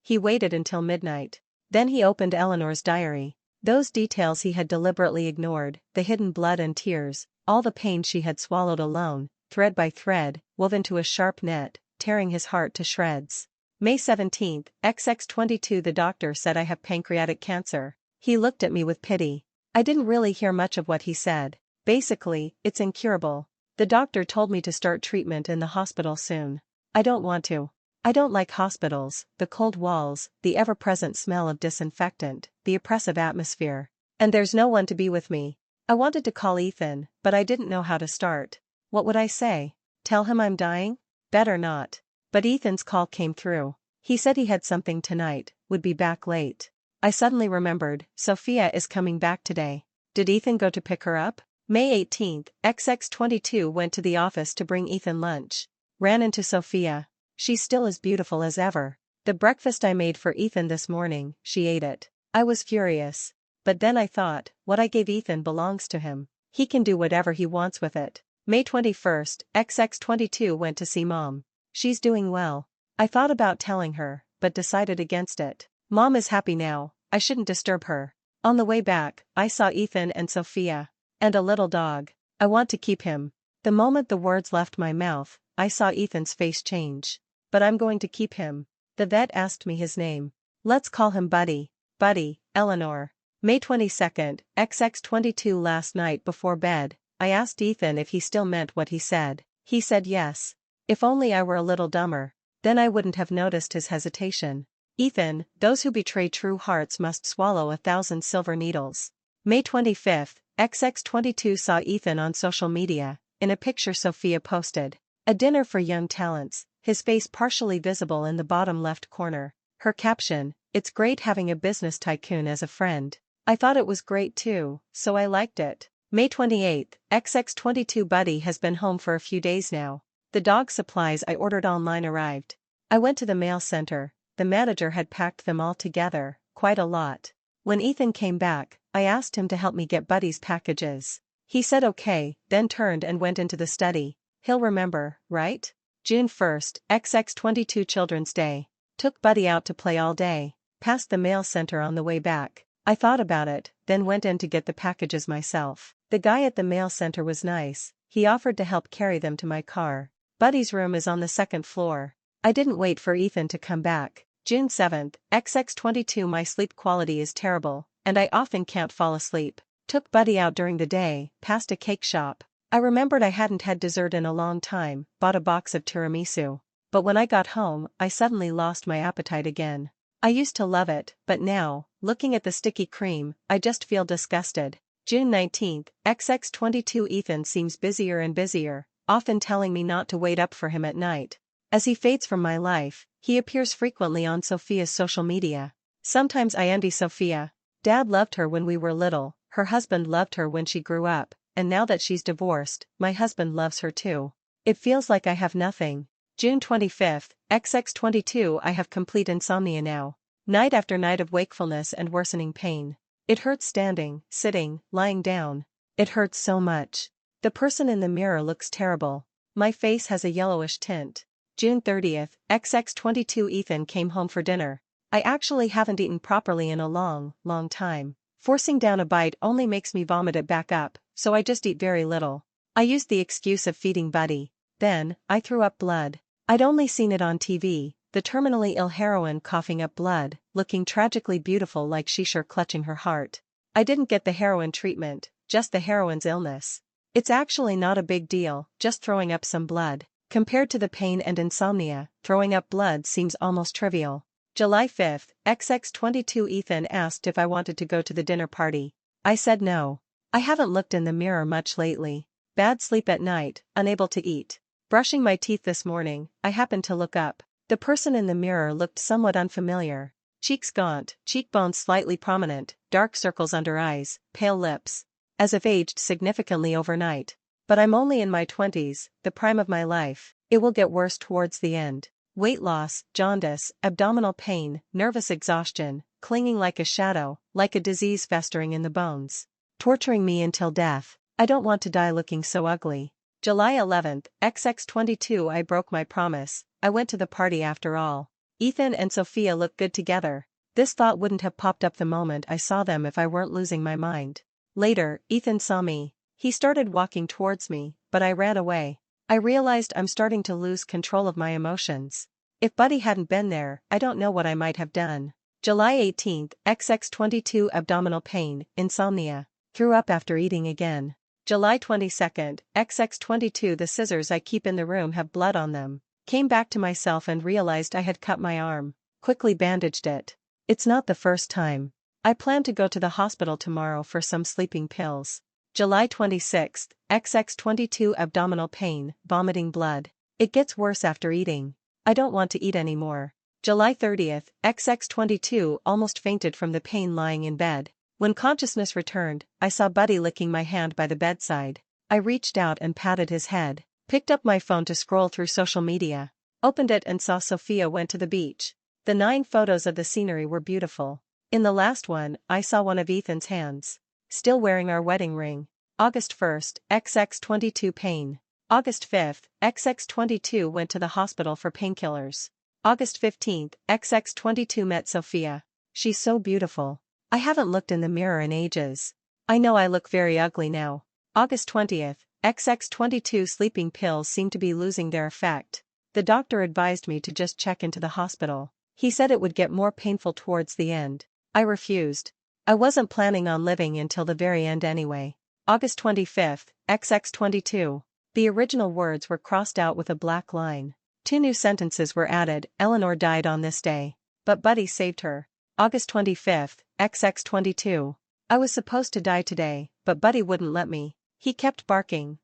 He waited until midnight. Then he opened Eleanor's diary. Those details he had deliberately ignored, the hidden blood and tears, all the pain she had swallowed alone, thread by thread, wove into a sharp net, tearing his heart to shreds. May 17, XX22. The doctor said I have pancreatic cancer. He looked at me with pity. I didn't really hear much of what he said. Basically, it's incurable. The doctor told me to start treatment in the hospital soon. I don't want to. I don't like hospitals, the cold walls, the ever-present smell of disinfectant, the oppressive atmosphere. And there's no one to be with me. I wanted to call Ethan, but I didn't know how to start. What would I say? Tell him I'm dying? Better not. But Ethan's call came through. He said he had something tonight, would be back late. I suddenly remembered, Sophia is coming back today. Did Ethan go to pick her up? May 18, XX22 went to the office to bring Ethan lunch. Ran into Sophia. She's still as beautiful as ever. The breakfast I made for Ethan this morning, she ate it. I was furious. But then I thought, what I gave Ethan belongs to him. He can do whatever he wants with it. May 21st, XX22 went to see Mom. She's doing well. I thought about telling her, but decided against it. Mom is happy now, I shouldn't disturb her. On the way back, I saw Ethan and Sophia. And a little dog. I want to keep him. The moment the words left my mouth, I saw Ethan's face change. But I'm going to keep him. The vet asked me his name. Let's call him Buddy. Buddy, Eleanor. May 22nd, XX22. Last night before bed, I asked Ethan if he still meant what he said. He said yes. If only I were a little dumber. Then I wouldn't have noticed his hesitation. Ethan, those who betray true hearts must swallow 1,000 silver needles. May 25th, XX22 saw Ethan on social media, in a picture Sophia posted. A dinner for young talents, his face partially visible in the bottom left corner. Her caption, it's great having a business tycoon as a friend. I thought it was great too, so I liked it. May 28th, XX22 Buddy has been home for a few days now. The dog supplies I ordered online arrived. I went to the mail center, the manager had packed them all together, quite a lot. When Ethan came back, I asked him to help me get Buddy's packages. He said okay, then turned and went into the study. He'll remember, right? June 1st, XX22 Children's Day. Took Buddy out to play all day. Passed the mail center on the way back. I thought about it, then went in to get the packages myself. The guy at the mail center was nice. He offered to help carry them to my car. Buddy's room is on the 2nd floor. I didn't wait for Ethan to come back. June 7th, XX22. My sleep quality is terrible, and I often can't fall asleep. Took Buddy out during the day, past a cake shop. I remembered I hadn't had dessert in a long time, bought a box of tiramisu. But when I got home, I suddenly lost my appetite again. I used to love it, but now, looking at the sticky cream, I just feel disgusted. June 19th, XX22. Ethan seems busier and busier, often telling me not to wait up for him at night. As he fades from my life, he appears frequently on Sophia's social media. Sometimes I envy Sophia. Dad loved her when we were little, her husband loved her when she grew up, and now that she's divorced, my husband loves her too. It feels like I have nothing. June 25th, XX22. I have complete insomnia now. Night after night of wakefulness and worsening pain. It hurts standing, sitting, lying down. It hurts so much. The person in the mirror looks terrible. My face has a yellowish tint. June 30th, XX22. Ethan came home for dinner. I actually haven't eaten properly in a long time. Forcing down a bite only makes me vomit it back up, so I just eat very little. I used the excuse of feeding Buddy. Then, I threw up blood. I'd only seen it on TV, the terminally ill heroine coughing up blood, looking tragically beautiful like Shishir clutching her heart. I didn't get the heroin treatment, just the heroine's illness. It's actually not a big deal, just throwing up some blood. Compared to the pain and insomnia, throwing up blood seems almost trivial. July 5th, XX22. Ethan asked if I wanted to go to the dinner party. I said no. I haven't looked in the mirror much lately. Bad sleep at night, unable to eat. Brushing my teeth this morning, I happened to look up. The person in the mirror looked somewhat unfamiliar. Cheeks gaunt, cheekbones slightly prominent, dark circles under eyes, pale lips. As if aged significantly overnight. But I'm only in my 20s, the prime of my life. It will get worse towards the end. Weight loss, jaundice, abdominal pain, nervous exhaustion, clinging like a shadow, like a disease festering in the bones. Torturing me until death. I don't want to die looking so ugly. July 11th, XX22. I broke my promise. I went to the party after all. Ethan and Sophia look good together. This thought wouldn't have popped up the moment I saw them if I weren't losing my mind. Later, Ethan saw me. He started walking towards me, but I ran away. I realized I'm starting to lose control of my emotions. If Buddy hadn't been there, I don't know what I might have done. July 18th, XX22. Abdominal pain, insomnia. Threw up after eating again. July 22nd, XX22. The scissors I keep in the room have blood on them. Came back to myself and realized I had cut my arm. Quickly bandaged it. It's not the first time. I plan to go to the hospital tomorrow for some sleeping pills. July 26th, XX22. Abdominal pain, vomiting blood. It gets worse after eating. I don't want to eat anymore. July 30th, XX22. Almost fainted from the pain lying in bed. When consciousness returned, I saw Buddy licking my hand by the bedside. I reached out and patted his head. Picked up my phone to scroll through social media. Opened it and saw Sophia went to the beach. The 9 photos of the scenery were beautiful. In the last one, I saw one of Ethan's hands. Still wearing our wedding ring. August 1st, XX22. Pain. August 5th, XX22. Went to the hospital for painkillers. August 15th, XX22. Met Sophia. She's so beautiful. I haven't looked in the mirror in ages. I know I look very ugly now. August 20th, XX22. Sleeping pills seem to be losing their effect. The doctor advised me to just check into the hospital. He said it would get more painful towards the end. I refused. I wasn't planning on living until the very end anyway. August 25th, XX22. The original words were crossed out with a black line. 2 new sentences were added. Eleanor died on this day. But Buddy saved her. August 25th, XX22. I was supposed to die today, but Buddy wouldn't let me. He kept barking,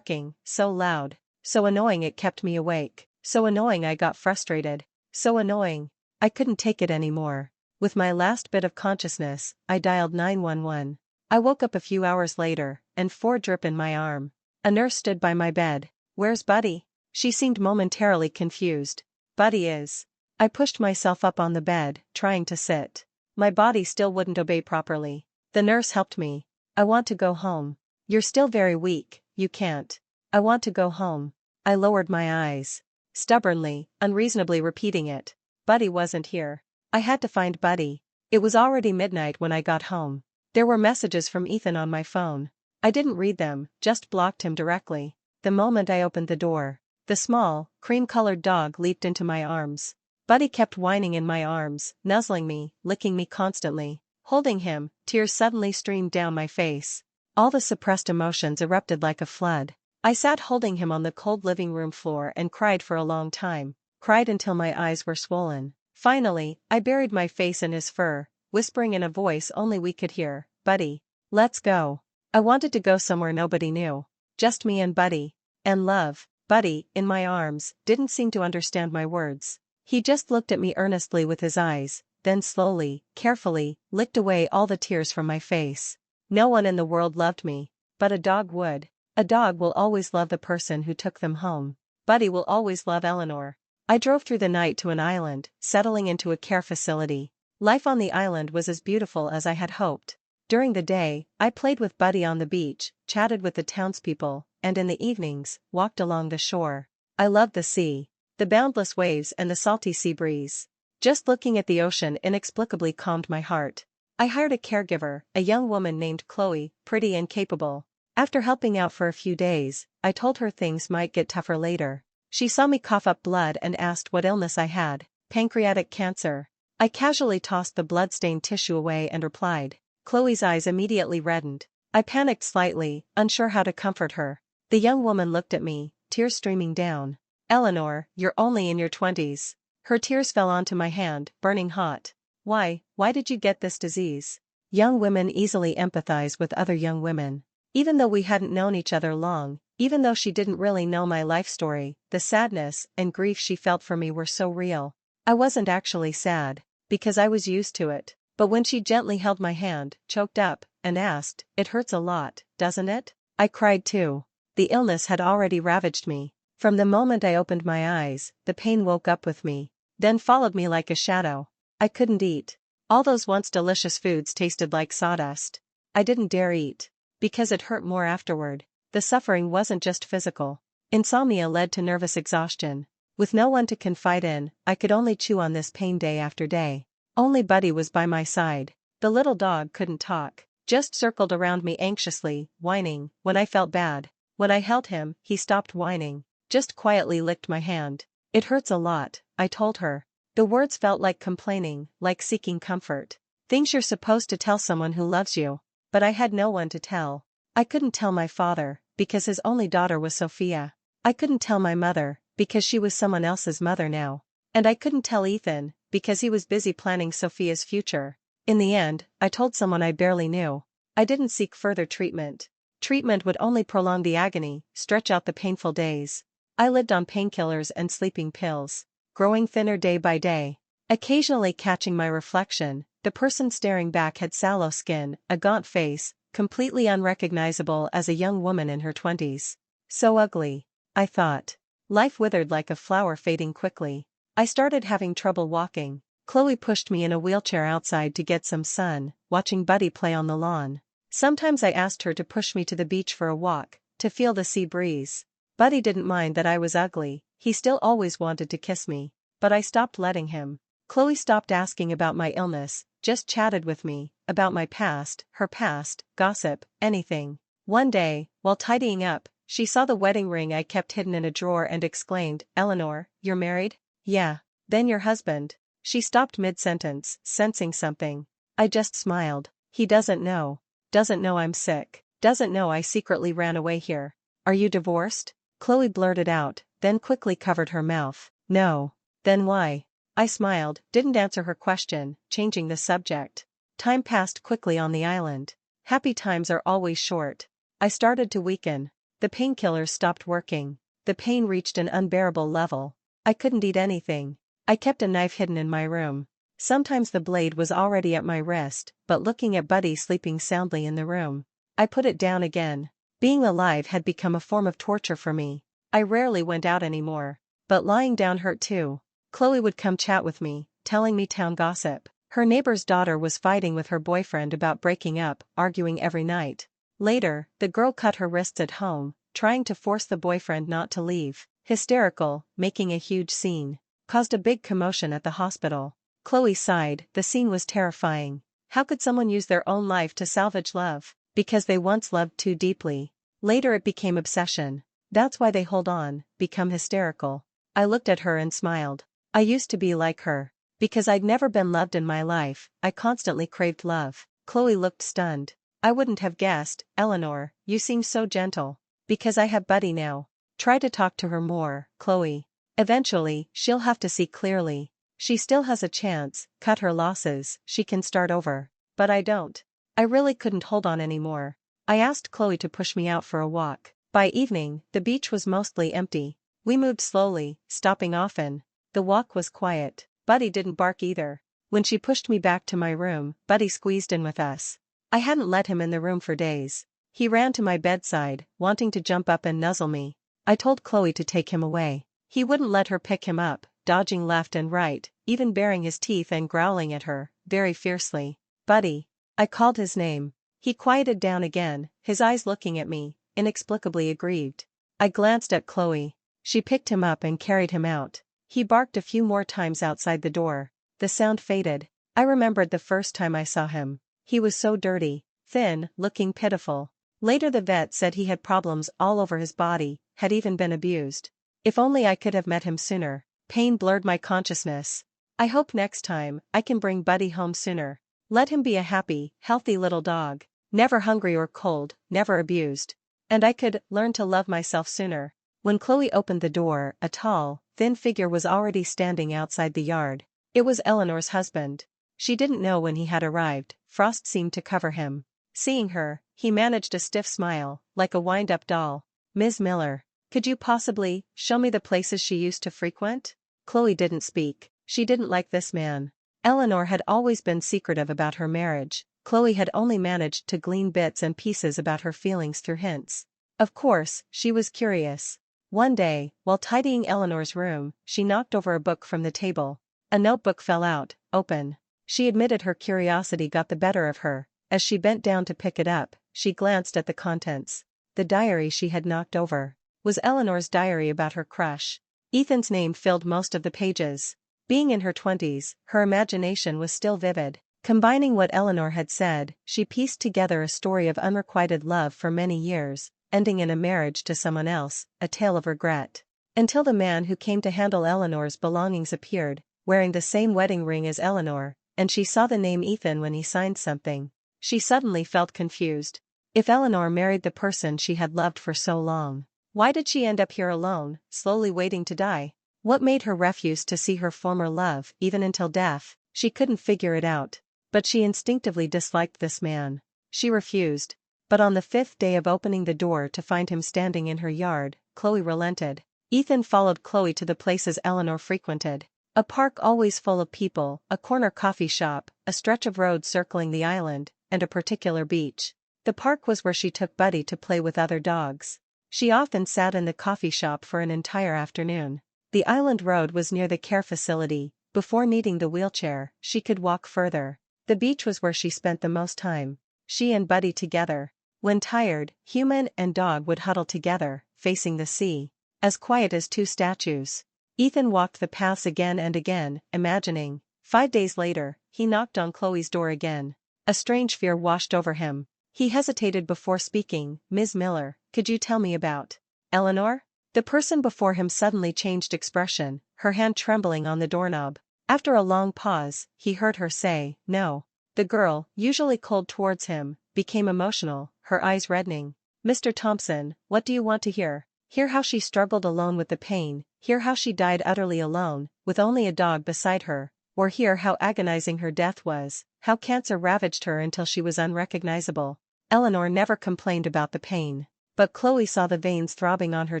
so loud, so annoying it kept me awake, so annoying I got frustrated, so annoying, I couldn't take it anymore. With my last bit of consciousness, I dialed 911. I woke up a few hours later, and 4 drip in my arm. A nurse stood by my bed. "Where's Buddy?" She seemed momentarily confused. "Buddy is." I pushed myself up on the bed, trying to sit. My body still wouldn't obey properly. The nurse helped me. "I want to go home." "You're still very weak, you can't." "I want to go home." I lowered my eyes. Stubbornly, unreasonably repeating it. Buddy wasn't here. I had to find Buddy. It was already midnight when I got home. There were messages from Ethan on my phone. I didn't read them, just blocked him directly. The moment I opened the door, the small, cream-colored dog leaped into my arms. Buddy kept whining in my arms, nuzzling me, licking me constantly. Holding him, tears suddenly streamed down my face. All the suppressed emotions erupted like a flood. I sat holding him on the cold living room floor and cried for a long time, cried until my eyes were swollen. Finally, I buried my face in his fur, whispering in a voice only we could hear, "Buddy, let's go." I wanted to go somewhere nobody knew. Just me and Buddy. And love. Buddy, in my arms, didn't seem to understand my words. He just looked at me earnestly with his eyes, then slowly, carefully, licked away all the tears from my face. No one in the world loved me. But a dog would. A dog will always love the person who took them home. Buddy will always love Eleanor. I drove through the night to an island, settling into a care facility. Life on the island was as beautiful as I had hoped. During the day, I played with Buddy on the beach, chatted with the townspeople, and in the evenings, walked along the shore. I loved the sea. The boundless waves and the salty sea breeze. Just looking at the ocean inexplicably calmed my heart. I hired a caregiver, a young woman named Chloe, pretty and capable. After helping out for a few days, I told her things might get tougher later. She saw me cough up blood and asked what illness I had. Pancreatic cancer. I casually tossed the blood-stained tissue away and replied. Chloe's eyes immediately reddened. I panicked slightly, unsure how to comfort her. The young woman looked at me, tears streaming down. "Eleanor, you're only in your 20s. Her tears fell onto my hand, burning hot. Why did you get this disease?" Young women easily empathize with other young women. Even though we hadn't known each other long, even though she didn't really know my life story, the sadness and grief she felt for me were so real. I wasn't actually sad, because I was used to it. But when she gently held my hand, choked up, and asked, "It hurts a lot, doesn't it?" I cried too. The illness had already ravaged me. From the moment I opened my eyes, the pain woke up with me, then followed me like a shadow. I couldn't eat. All those once delicious foods tasted like sawdust. I didn't dare eat. Because it hurt more afterward. The suffering wasn't just physical. Insomnia led to nervous exhaustion. With no one to confide in, I could only chew on this pain day after day. Only Buddy was by my side. The little dog couldn't talk, just circled around me anxiously, whining, when I felt bad. When I held him, he stopped whining, just quietly licked my hand. "It hurts a lot," I told her. The words felt like complaining, like seeking comfort. Things you're supposed to tell someone who loves you. But I had no one to tell. I couldn't tell my father, because his only daughter was Sophia. I couldn't tell my mother, because she was someone else's mother now. And I couldn't tell Ethan, because he was busy planning Sophia's future. In the end, I told someone I barely knew. I didn't seek further treatment. Treatment would only prolong the agony, stretch out the painful days. I lived on painkillers and sleeping pills, growing thinner day by day. Occasionally catching my reflection, the person staring back had sallow skin, a gaunt face, completely unrecognizable as a young woman in her 20s. So ugly, I thought. Life withered like a flower fading quickly. I started having trouble walking. Chloe pushed me in a wheelchair outside to get some sun, watching Buddy play on the lawn. Sometimes I asked her to push me to the beach for a walk, to feel the sea breeze. Buddy didn't mind that I was ugly, he still always wanted to kiss me. But I stopped letting him. Chloe stopped asking about my illness, just chatted with me, about my past, her past, gossip, anything. One day, while tidying up, she saw the wedding ring I kept hidden in a drawer and exclaimed, "Eleanor, you're married?" "Yeah." "Then your husband." She stopped mid-sentence, sensing something. I just smiled. "He doesn't know. Doesn't know I'm sick. Doesn't know I secretly ran away here." "Are you divorced?" Chloe blurted out, then quickly covered her mouth. "No." "Then why?" I smiled, didn't answer her question, changing the subject. Time passed quickly on the island. Happy times are always short. I started to weaken. The painkillers stopped working. The pain reached an unbearable level. I couldn't eat anything. I kept a knife hidden in my room. Sometimes the blade was already at my wrist, but looking at Buddy sleeping soundly in the room, I put it down again. Being alive had become a form of torture for me. I rarely went out anymore. But lying down hurt too. Chloe would come chat with me, telling me town gossip. Her neighbor's daughter was fighting with her boyfriend about breaking up, arguing every night. Later, the girl cut her wrists at home, trying to force the boyfriend not to leave. Hysterical, making a huge scene. Caused a big commotion at the hospital. Chloe sighed, the scene was terrifying. How could someone use their own life to salvage love? Because they once loved too deeply. Later it became obsession. That's why they hold on, become hysterical. I looked at her and smiled. I used to be like her. Because I'd never been loved in my life, I constantly craved love. Chloe looked stunned. I wouldn't have guessed, Eleanor, you seem so gentle. Because I have Buddy now. Try to talk to her more, Chloe. Eventually, she'll have to see clearly. She still has a chance, cut her losses, she can start over. But I don't. I really couldn't hold on anymore. I asked Chloe to push me out for a walk. By evening, the beach was mostly empty. We moved slowly, stopping often. The walk was quiet. Buddy didn't bark either. When she pushed me back to my room, Buddy squeezed in with us. I hadn't let him in the room for days. He ran to my bedside, wanting to jump up and nuzzle me. I told Chloe to take him away. He wouldn't let her pick him up, dodging left and right, even baring his teeth and growling at her, very fiercely. Buddy. I called his name. He quieted down again, his eyes looking at me, inexplicably aggrieved. I glanced at Chloe. She picked him up and carried him out. He barked a few more times outside the door. The sound faded. I remembered the first time I saw him. He was so dirty, thin, looking pitiful. Later the vet said he had problems all over his body, had even been abused. If only I could have met him sooner. Pain blurred my consciousness. I hope next time, I can bring Buddy home sooner. Let him be a happy, healthy little dog. Never hungry or cold, never abused. And I could learn to love myself sooner. When Chloe opened the door, a tall, thin figure was already standing outside the yard. It was Eleanor's husband. She didn't know when he had arrived, frost seemed to cover him. Seeing her, he managed a stiff smile, like a wind-up doll. Ms. Miller, could you possibly show me the places she used to frequent? Chloe didn't speak. She didn't like this man. Eleanor had always been secretive about her marriage. Chloe had only managed to glean bits and pieces about her feelings through hints. Of course, she was curious. One day, while tidying Eleanor's room, she knocked over a book from the table. A notebook fell out, open. She admitted her curiosity got the better of her. As she bent down to pick it up, she glanced at the contents. The diary she had knocked over was Eleanor's diary about her crush. Ethan's name filled most of the pages. Being in her 20s, her imagination was still vivid. Combining what Eleanor had said, she pieced together a story of unrequited love for many years, ending in a marriage to someone else, a tale of regret. Until the man who came to handle Eleanor's belongings appeared, wearing the same wedding ring as Eleanor, and she saw the name Ethan when he signed something. She suddenly felt confused. If Eleanor married the person she had loved for so long, why did she end up here alone, slowly waiting to die? What made her refuse to see her former love, even until death? She couldn't figure it out. But she instinctively disliked this man. She refused. But on the 5th day of opening the door to find him standing in her yard, Chloe relented. Ethan followed Chloe to the places Eleanor frequented. A park always full of people, a corner coffee shop, a stretch of road circling the island, and a particular beach. The park was where she took Buddy to play with other dogs. She often sat in the coffee shop for an entire afternoon. The island road was near the care facility. Before needing the wheelchair, she could walk further. The beach was where she spent the most time. She and Buddy together. When tired, human and dog would huddle together, facing the sea. As quiet as two statues. Ethan walked the paths again and again, imagining. 5 days later, he knocked on Chloe's door again. A strange fear washed over him. He hesitated before speaking. Ms. Miller, could you tell me about Eleanor? The person before him suddenly changed expression, her hand trembling on the doorknob. After a long pause, he heard her say, no. The girl, usually cold towards him, became emotional, her eyes reddening. Mr. Thompson, what do you want to hear? Hear how she struggled alone with the pain, hear how she died utterly alone, with only a dog beside her, or hear how agonizing her death was, how cancer ravaged her until she was unrecognizable. Eleanor never complained about the pain. But Chloe saw the veins throbbing on her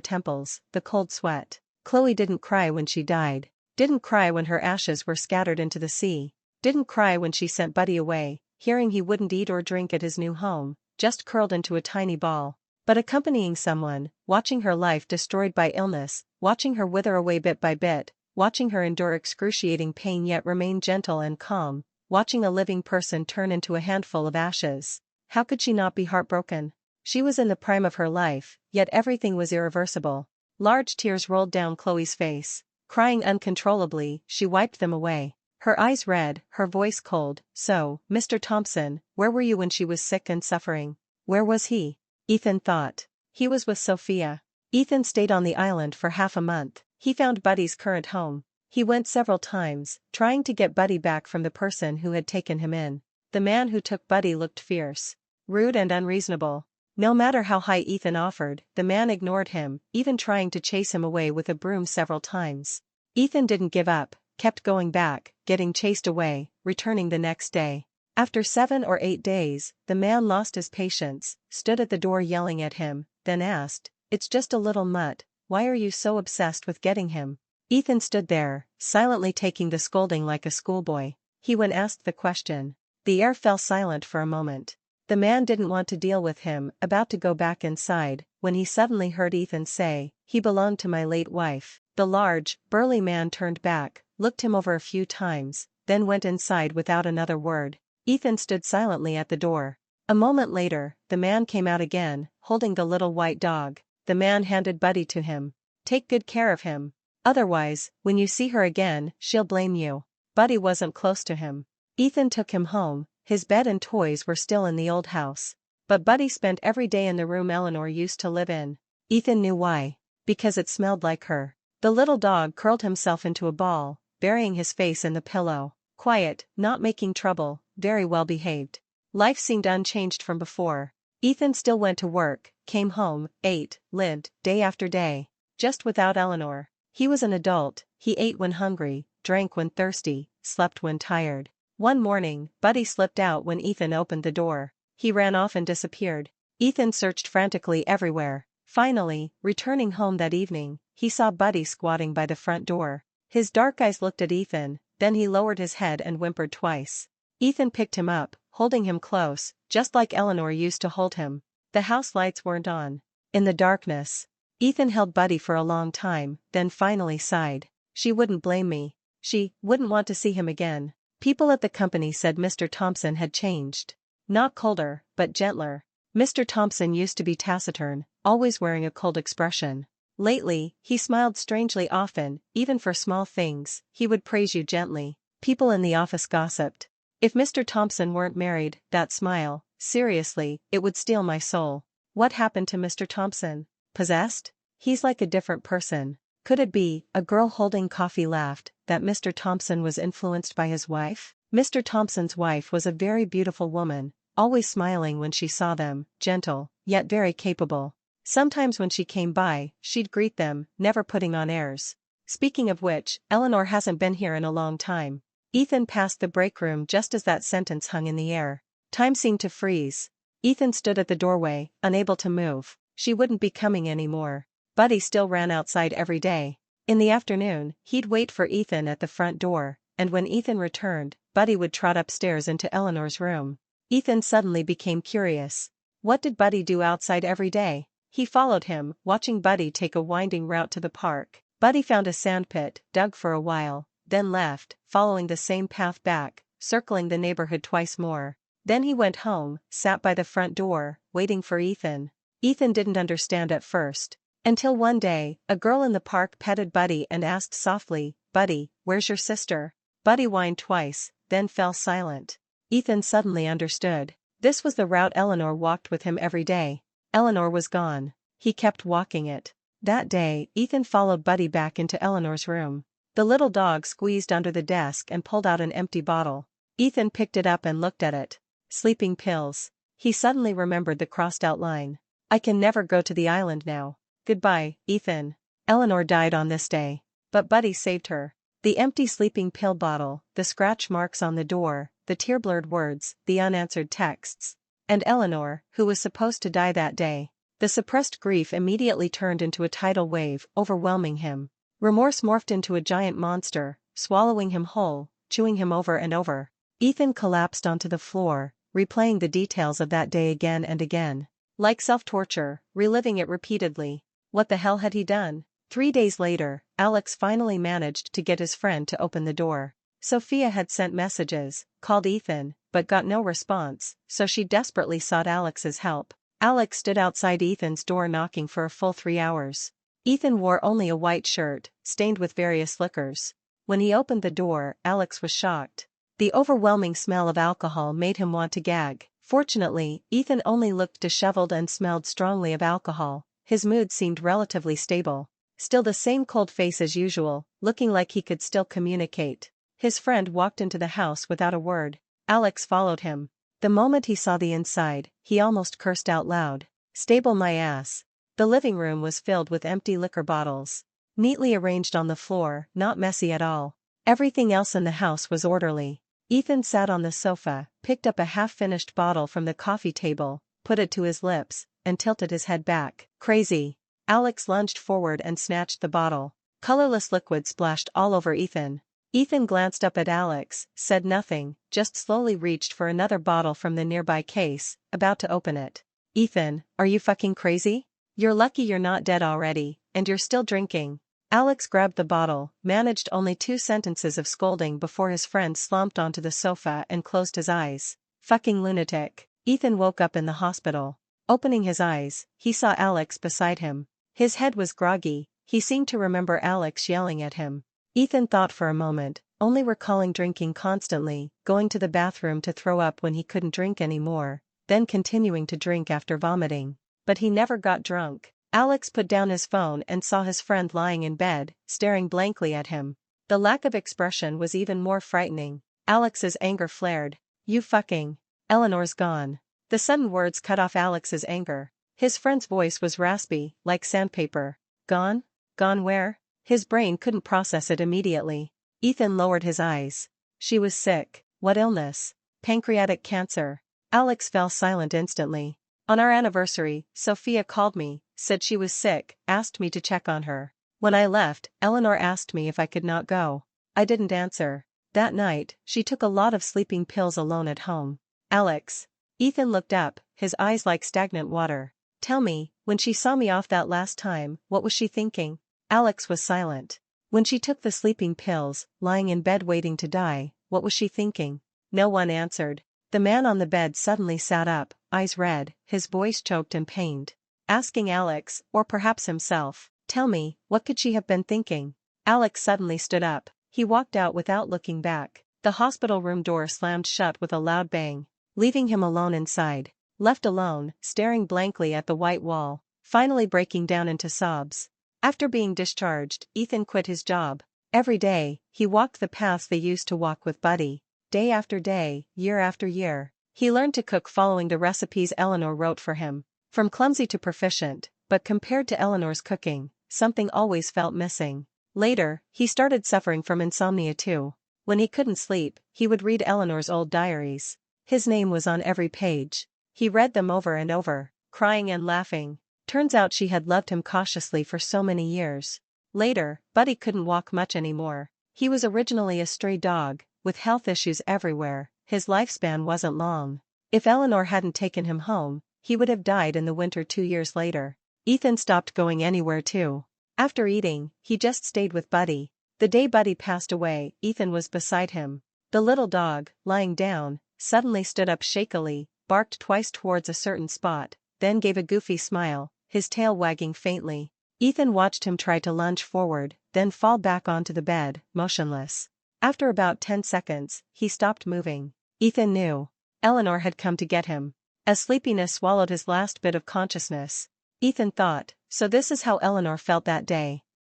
temples, the cold sweat. Chloe didn't cry when she died. Didn't cry when her ashes were scattered into the sea. Didn't cry when she sent Buddy away, hearing he wouldn't eat or drink at his new home, just curled into a tiny ball. But accompanying someone, watching her life destroyed by illness, watching her wither away bit by bit, watching her endure excruciating pain yet remain gentle and calm, watching a living person turn into a handful of ashes. How could she not be heartbroken? She was in the prime of her life, yet everything was irreversible. Large tears rolled down Chloe's face. Crying uncontrollably, she wiped them away. Her eyes red, her voice cold. So, Mr. Thompson, where were you when she was sick and suffering? Where was he? Ethan thought. He was with Sophia. Ethan stayed on the island for half a month. He found Buddy's current home. He went several times, trying to get Buddy back from the person who had taken him in. The man who took Buddy looked fierce, rude and unreasonable. No matter how high Ethan offered, the man ignored him, even trying to chase him away with a broom several times. Ethan didn't give up, kept going back, getting chased away, returning the next day. After 7 or 8 days, the man lost his patience, stood at the door yelling at him, then asked, "It's just a little mutt, why are you so obsessed with getting him?" Ethan stood there, silently taking the scolding like a schoolboy. When asked the question, the air fell silent for a moment. The man didn't want to deal with him, about to go back inside, when he suddenly heard Ethan say, "He belonged to my late wife." The large, burly man turned back, looked him over a few times, then went inside without another word. Ethan stood silently at the door. A moment later, the man came out again, holding the little white dog. The man handed Buddy to him. "Take good care of him. Otherwise, when you see her again, she'll blame you." Buddy wasn't close to him. Ethan took him home. His bed and toys were still in the old house. But Buddy spent every day in the room Eleanor used to live in. Ethan knew why. Because it smelled like her. The little dog curled himself into a ball, burying his face in the pillow. Quiet, not making trouble, very well behaved. Life seemed unchanged from before. Ethan still went to work, came home, ate, lived, day after day. Just without Eleanor. He was an adult, he ate when hungry, drank when thirsty, slept when tired. One morning, Buddy slipped out when Ethan opened the door. He ran off and disappeared. Ethan searched frantically everywhere. Finally, returning home that evening, he saw Buddy squatting by the front door. His dark eyes looked at Ethan, then he lowered his head and whimpered twice. Ethan picked him up, holding him close, just like Eleanor used to hold him. The house lights weren't on. In the darkness, Ethan held Buddy for a long time, then finally sighed. She wouldn't blame me. She wouldn't want to see him again. People at the company said Mr. Thompson had changed. Not colder, but gentler. Mr. Thompson used to be taciturn, always wearing a cold expression. Lately, he smiled strangely often, even for small things. He would praise you gently. People in the office gossiped. If Mr. Thompson weren't married, that smile, seriously, it would steal my soul. What happened to Mr. Thompson? Possessed? He's like a different person. Could it be, a girl holding coffee laughed, that Mr. Thompson was influenced by his wife? Mr. Thompson's wife was a very beautiful woman, always smiling when she saw them, gentle, yet very capable. Sometimes when she came by, she'd greet them, never putting on airs. Speaking of which, Eleanor hasn't been here in a long time. Ethan passed the break room just as that sentence hung in the air. Time seemed to freeze. Ethan stood at the doorway, unable to move. She wouldn't be coming anymore. Buddy still ran outside every day. In the afternoon, he'd wait for Ethan at the front door, and when Ethan returned, Buddy would trot upstairs into Eleanor's room. Ethan suddenly became curious. What did Buddy do outside every day? He followed him, watching Buddy take a winding route to the park. Buddy found a sandpit, dug for a while, then left, following the same path back, circling the neighborhood twice more. Then he went home, sat by the front door, waiting for Ethan. Ethan didn't understand at first. Until one day, a girl in the park petted Buddy and asked softly, "Buddy, where's your sister?" Buddy whined twice, then fell silent. Ethan suddenly understood. This was the route Eleanor walked with him every day. Eleanor was gone. He kept walking it. That day, Ethan followed Buddy back into Eleanor's room. The little dog squeezed under the desk and pulled out an empty bottle. Ethan picked it up and looked at it. Sleeping pills. He suddenly remembered the crossed-out line. "I can never go to the island now. Goodbye, Ethan." Eleanor died on this day. But Buddy saved her. The empty sleeping pill bottle, the scratch marks on the door, the tear-blurred words, the unanswered texts. And Eleanor, who was supposed to die that day. The suppressed grief immediately turned into a tidal wave, overwhelming him. Remorse morphed into a giant monster, swallowing him whole, chewing him over and over. Ethan collapsed onto the floor, replaying the details of that day again and again. Like self-torture, reliving it repeatedly. What the hell had he done? 3 days later, Alex finally managed to get his friend to open the door. Sophia had sent messages, called Ethan, but got no response, so she desperately sought Alex's help. Alex stood outside Ethan's door knocking for a full 3 hours. Ethan wore only a white shirt, stained with various liquors. When he opened the door, Alex was shocked. The overwhelming smell of alcohol made him want to gag. Fortunately, Ethan only looked disheveled and smelled strongly of alcohol. His mood seemed relatively stable. Still the same cold face as usual, looking like he could still communicate. His friend walked into the house without a word. Alex followed him. The moment he saw the inside, he almost cursed out loud. Stable my ass. The living room was filled with empty liquor bottles. Neatly arranged on the floor, not messy at all. Everything else in the house was orderly. Ethan sat on the sofa, picked up a half-finished bottle from the coffee table, put it to his lips, and tilted his head back. Crazy. Alex lunged forward and snatched the bottle. Colorless liquid splashed all over Ethan. Ethan glanced up at Alex, said nothing, just slowly reached for another bottle from the nearby case, about to open it. Ethan, are you fucking crazy? You're lucky you're not dead already, and you're still drinking. Alex grabbed the bottle, managed only 2 sentences of scolding before his friend slumped onto the sofa and closed his eyes. Fucking lunatic. Ethan woke up in the hospital. Opening his eyes, he saw Alex beside him. His head was groggy, he seemed to remember Alex yelling at him. Ethan thought for a moment, only recalling drinking constantly, going to the bathroom to throw up when he couldn't drink anymore, then continuing to drink after vomiting. But he never got drunk. Alex put down his phone and saw his friend lying in bed, staring blankly at him. The lack of expression was even more frightening. Alex's anger flared. You fucking. Eleanor's gone. The sudden words cut off Alex's anger. His friend's voice was raspy, like sandpaper. Gone? Gone where? His brain couldn't process it immediately. Ethan lowered his eyes. She was sick. What illness? Pancreatic cancer. Alex fell silent instantly. On our anniversary, Sophia called me, said she was sick, asked me to check on her. When I left, Eleanor asked me if I could not go. I didn't answer. That night, she took a lot of sleeping pills alone at home. Alex. Ethan looked up, his eyes like stagnant water. Tell me, when she saw me off that last time, what was she thinking? Alex was silent. When she took the sleeping pills, lying in bed waiting to die, what was she thinking? No one answered. The man on the bed suddenly sat up, eyes red, his voice choked and pained. Asking Alex, or perhaps himself, tell me, what could she have been thinking? Alex suddenly stood up. He walked out without looking back. The hospital room door slammed shut with a loud bang, leaving him alone inside. Left alone, staring blankly at the white wall, finally breaking down into sobs. After being discharged, Ethan quit his job. Every day, he walked the paths they used to walk with Buddy. Day after day, year after year, he learned to cook following the recipes Eleanor wrote for him. From clumsy to proficient, but compared to Eleanor's cooking, something always felt missing. Later, he started suffering from insomnia too. When he couldn't sleep, he would read Eleanor's old diaries. His name was on every page. He read them over and over, crying and laughing. Turns out she had loved him cautiously for so many years. Later, Buddy couldn't walk much anymore. He was originally a stray dog, with health issues everywhere. His lifespan wasn't long. If Eleanor hadn't taken him home, he would have died in the winter 2 years later. Ethan stopped going anywhere too. After eating, he just stayed with Buddy. The day Buddy passed away, Ethan was beside him. The little dog, lying down, suddenly stood up shakily, barked twice towards a certain spot, then gave a goofy smile, his tail wagging faintly. Ethan watched him try to lunge forward, then fall back onto the bed, motionless. After about 10 seconds, he stopped moving. Ethan knew. Eleanor had come to get him. As sleepiness swallowed his last bit of consciousness, Ethan thought, so this is how Eleanor felt that day.